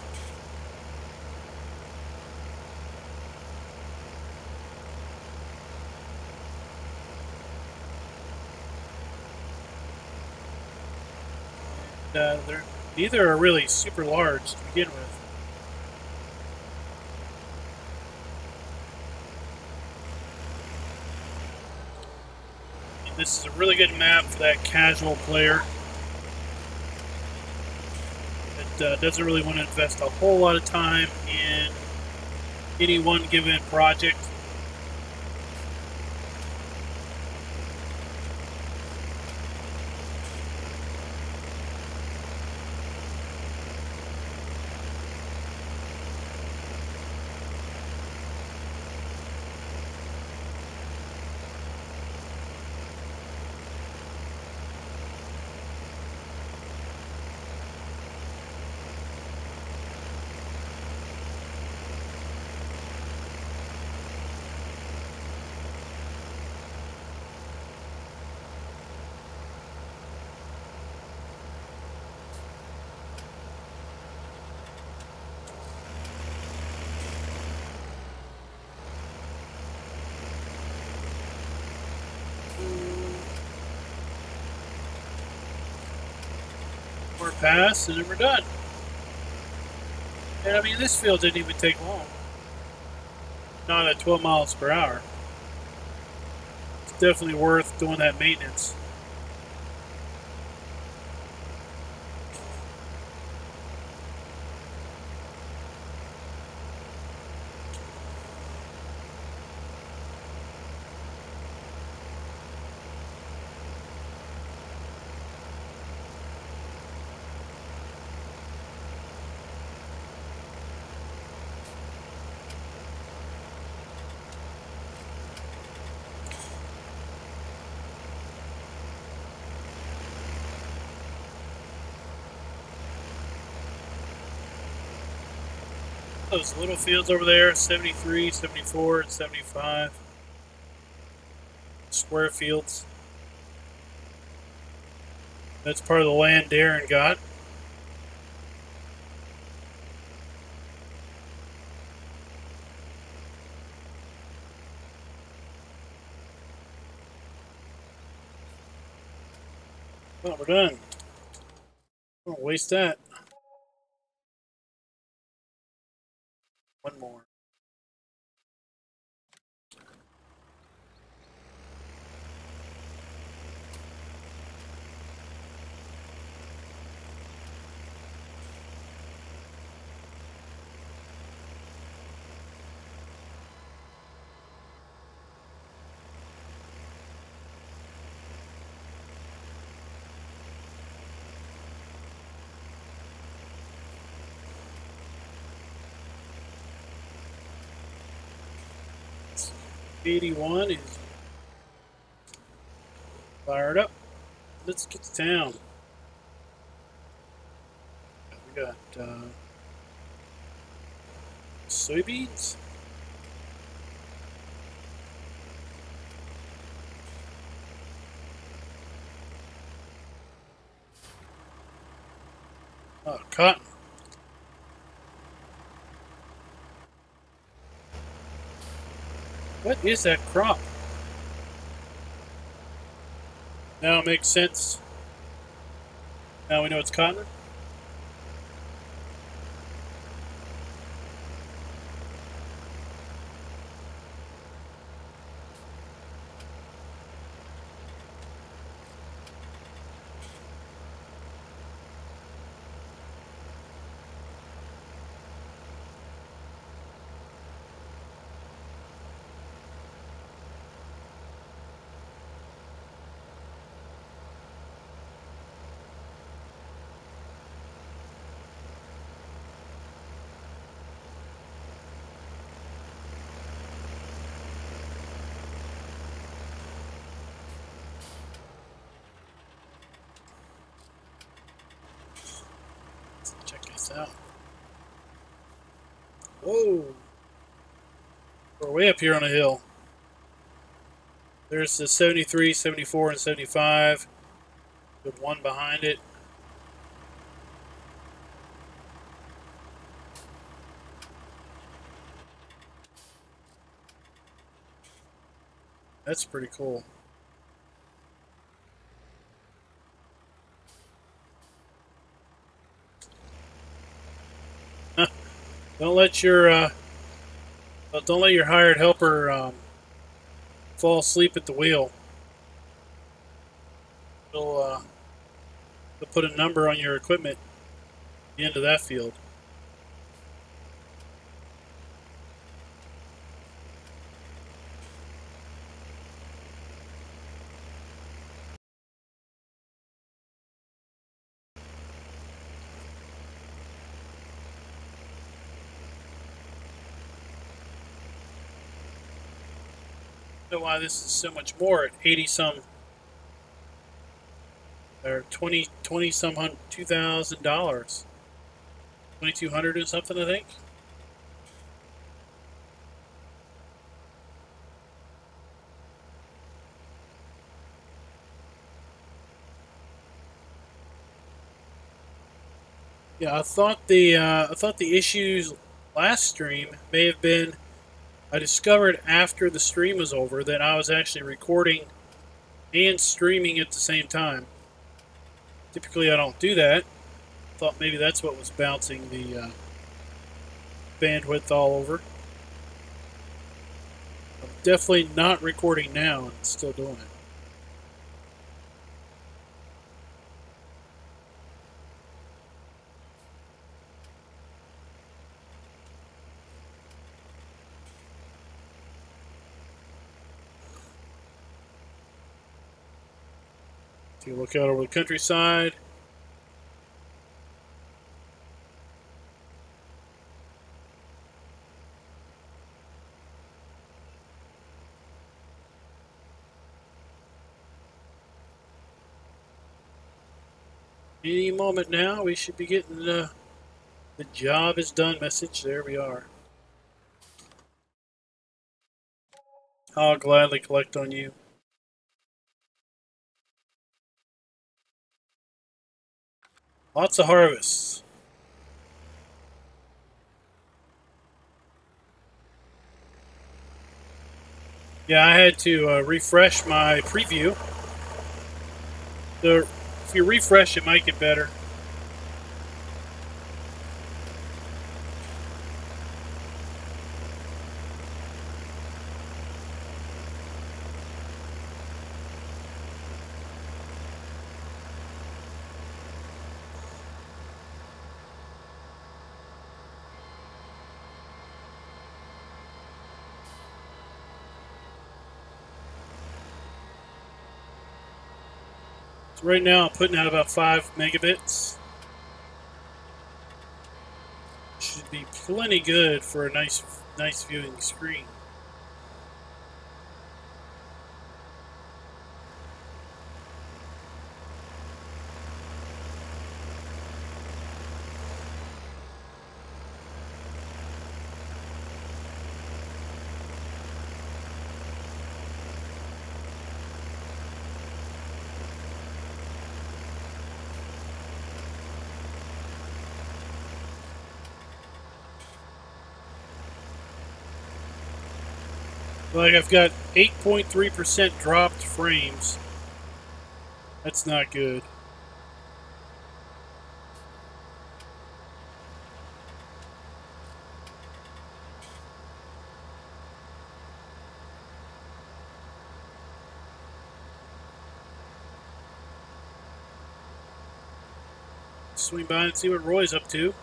Neither are really super large to begin with. This is a really good map for that casual player that doesn't really want to invest a whole lot of time in any one given project. More pass, and then we're done. And I mean, this field didn't even take long. Not at 12 miles per hour. It's definitely worth doing that maintenance. Those little fields over there, 73, 74, and 75. Square fields. That's part of the land Darren got. Well, we're done. Don't waste that. One more. 81 is fired up. Let's get to town. We got soybeans. Oh, cotton. What is that crop? Now it makes sense. Now we know it's cotton. Check this out. Whoa! We're way up here on a hill. There's the 73, 74, and 75. With one behind it. That's pretty cool. Don't let your hired helper fall asleep at the wheel. It'll put a number on your equipment at the end of that field. I don't know why this is so much more at 80 some or 20 some $2,000, $2,200 or something, I think. Yeah, I thought the issues last stream may have been. I discovered after the stream was over that I was actually recording and streaming at the same time. Typically, I don't do that. Thought maybe that's what was bouncing the bandwidth all over. I'm definitely not recording now and still doing it. Take a look out over the countryside. Any moment now, we should be getting the job is done message. There we are. I'll gladly collect on you. Lots of harvests. Yeah, I had to refresh my preview. So if you refresh, it might get better. So right now I'm putting out about 5 megabits. Should be plenty good for a nice viewing screen. Like I've got 8.3% dropped frames. That's not good. Swing by and see what Roy's up to.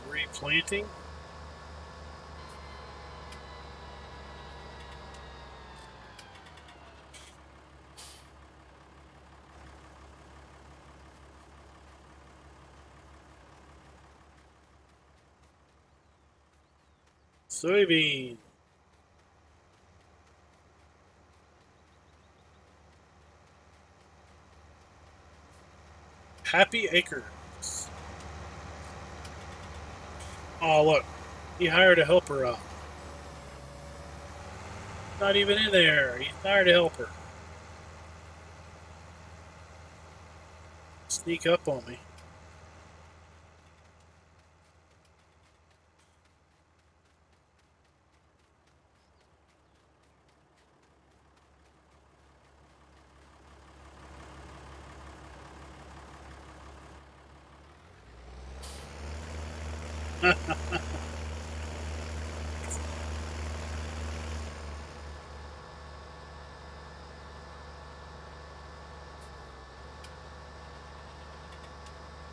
Replanting. Soybean. Happy Acres. Oh, look. He hired a helper out. Not even in there. He hired a helper. Sneak up on me.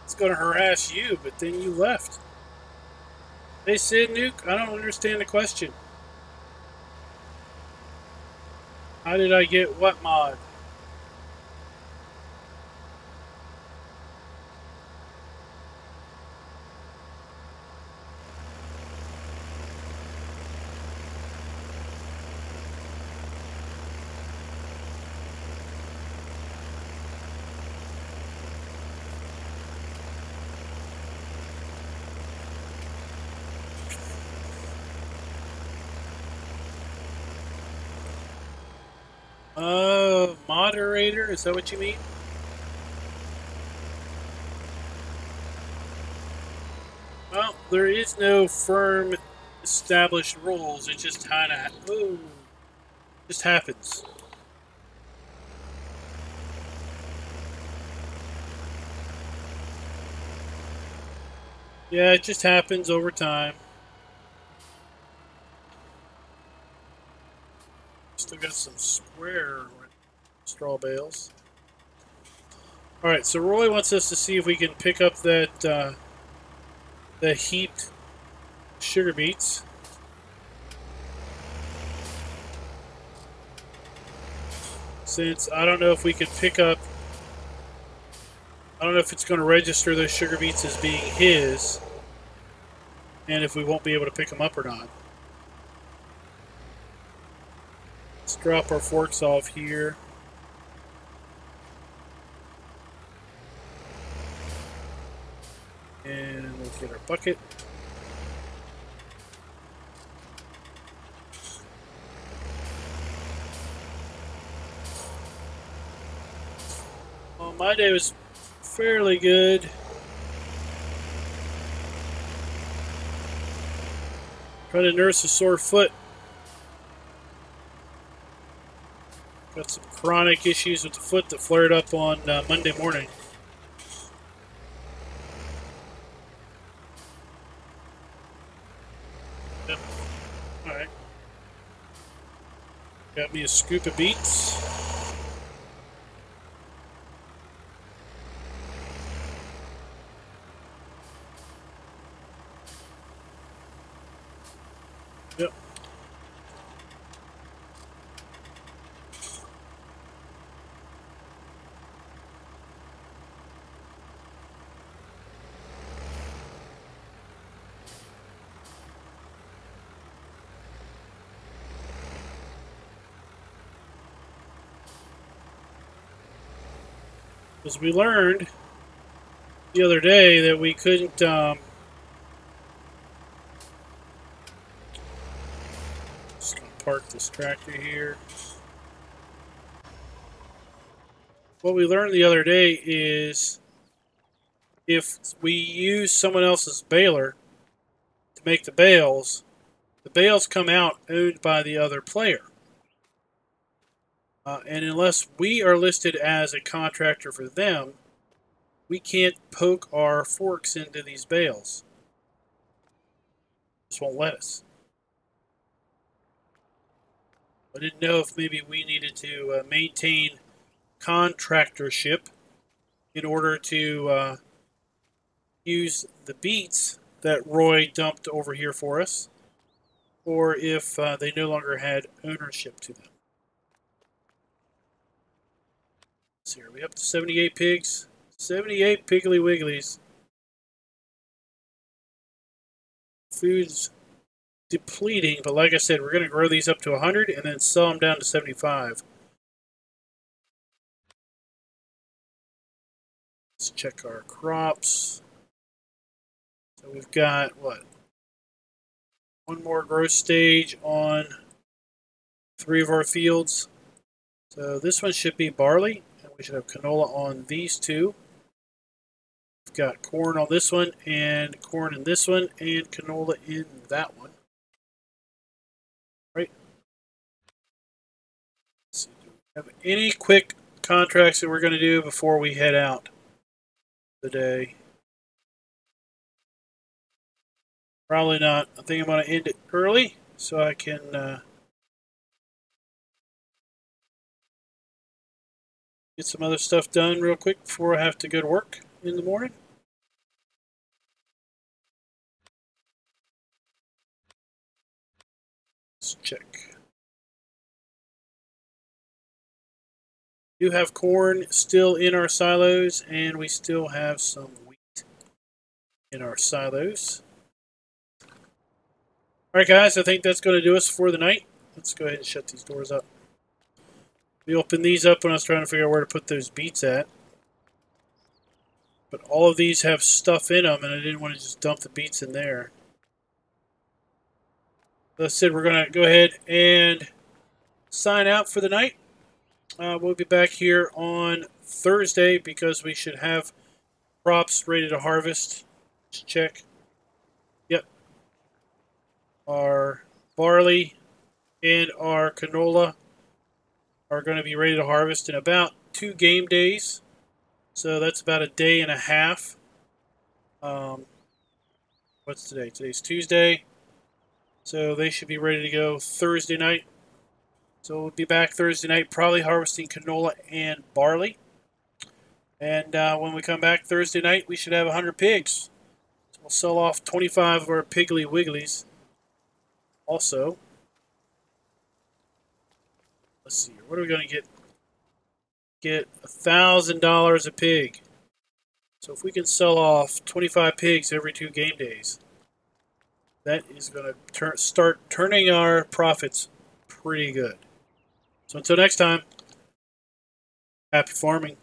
It's going to harass you, but then you left. Hey, Sid Nuke, I don't understand the question. How did I get what mod? Moderator? Is that what you mean? Well, there is no firm established rules. It just kind of just happens. Yeah, it just happens over time. Still got some square straw bales. Alright, so Roy wants us to see if we can pick up that the heaped sugar beets. Since I don't know if we could pick up, I don't know if it's going to register those sugar beets as being his, and if we won't be able to pick them up or not. Let's drop our forks off here. And we'll get our bucket. Well, my day was fairly good. Trying to nurse a sore foot. Got some chronic issues with the foot that flared up on Monday morning. Yep. Alright. Got me a scoop of beets. Yep. Because we learned the other day that we couldn't just gonna park this tractor here. what we learned the other day is if we use someone else's baler to make the bales come out owned by the other player. And unless we are listed as a contractor for them, we can't poke our forks into these bales. Just won't let us. I didn't know if maybe we needed to maintain contractorship in order to use the beets that Roy dumped over here for us, or if they no longer had ownership to them. Let's see, are we up to 78 pigs? 78 Piggly Wigglies. Food's depleting, but like I said, we're going to grow these up to 100 and then sell them down to 75. Let's check our crops. So we've got, what? One more growth stage on 3 of our fields. So this one should be barley, and we should have canola on these 2. We've got corn on this one, and corn in this one, and canola in that one. Right? Let's see, do we have any quick contracts that we're going to do before we head out today? Probably not. I think I'm going to end it early so I can get some other stuff done real quick before I have to go to work in the morning. Let's check. We do have corn still in our silos, and we still have some wheat in our silos. Alright guys, I think that's going to do us for the night. Let's go ahead and shut these doors up. We opened these up when I was trying to figure out where to put those beets at. But all of these have stuff in them, and I didn't want to just dump the beets in there. As I said, we're going to go ahead and sign out for the night. We'll be back here on Thursday because we should have crops ready to harvest. Let's check. Yep. Our barley and our canola are going to be ready to harvest in about 2 game days. So that's about a day and a half. What's today? Today's Tuesday. So they should be ready to go Thursday night. So we'll be back Thursday night, probably harvesting canola and barley. And when we come back Thursday night, we should have 100 pigs. So we'll sell off 25 of our Piggly Wigglies. Also, let's see here. What are we going to get? Get $1,000 a pig. So if we can sell off 25 pigs every 2 game days, that is going to start turning our profits pretty good. So until next time, happy farming.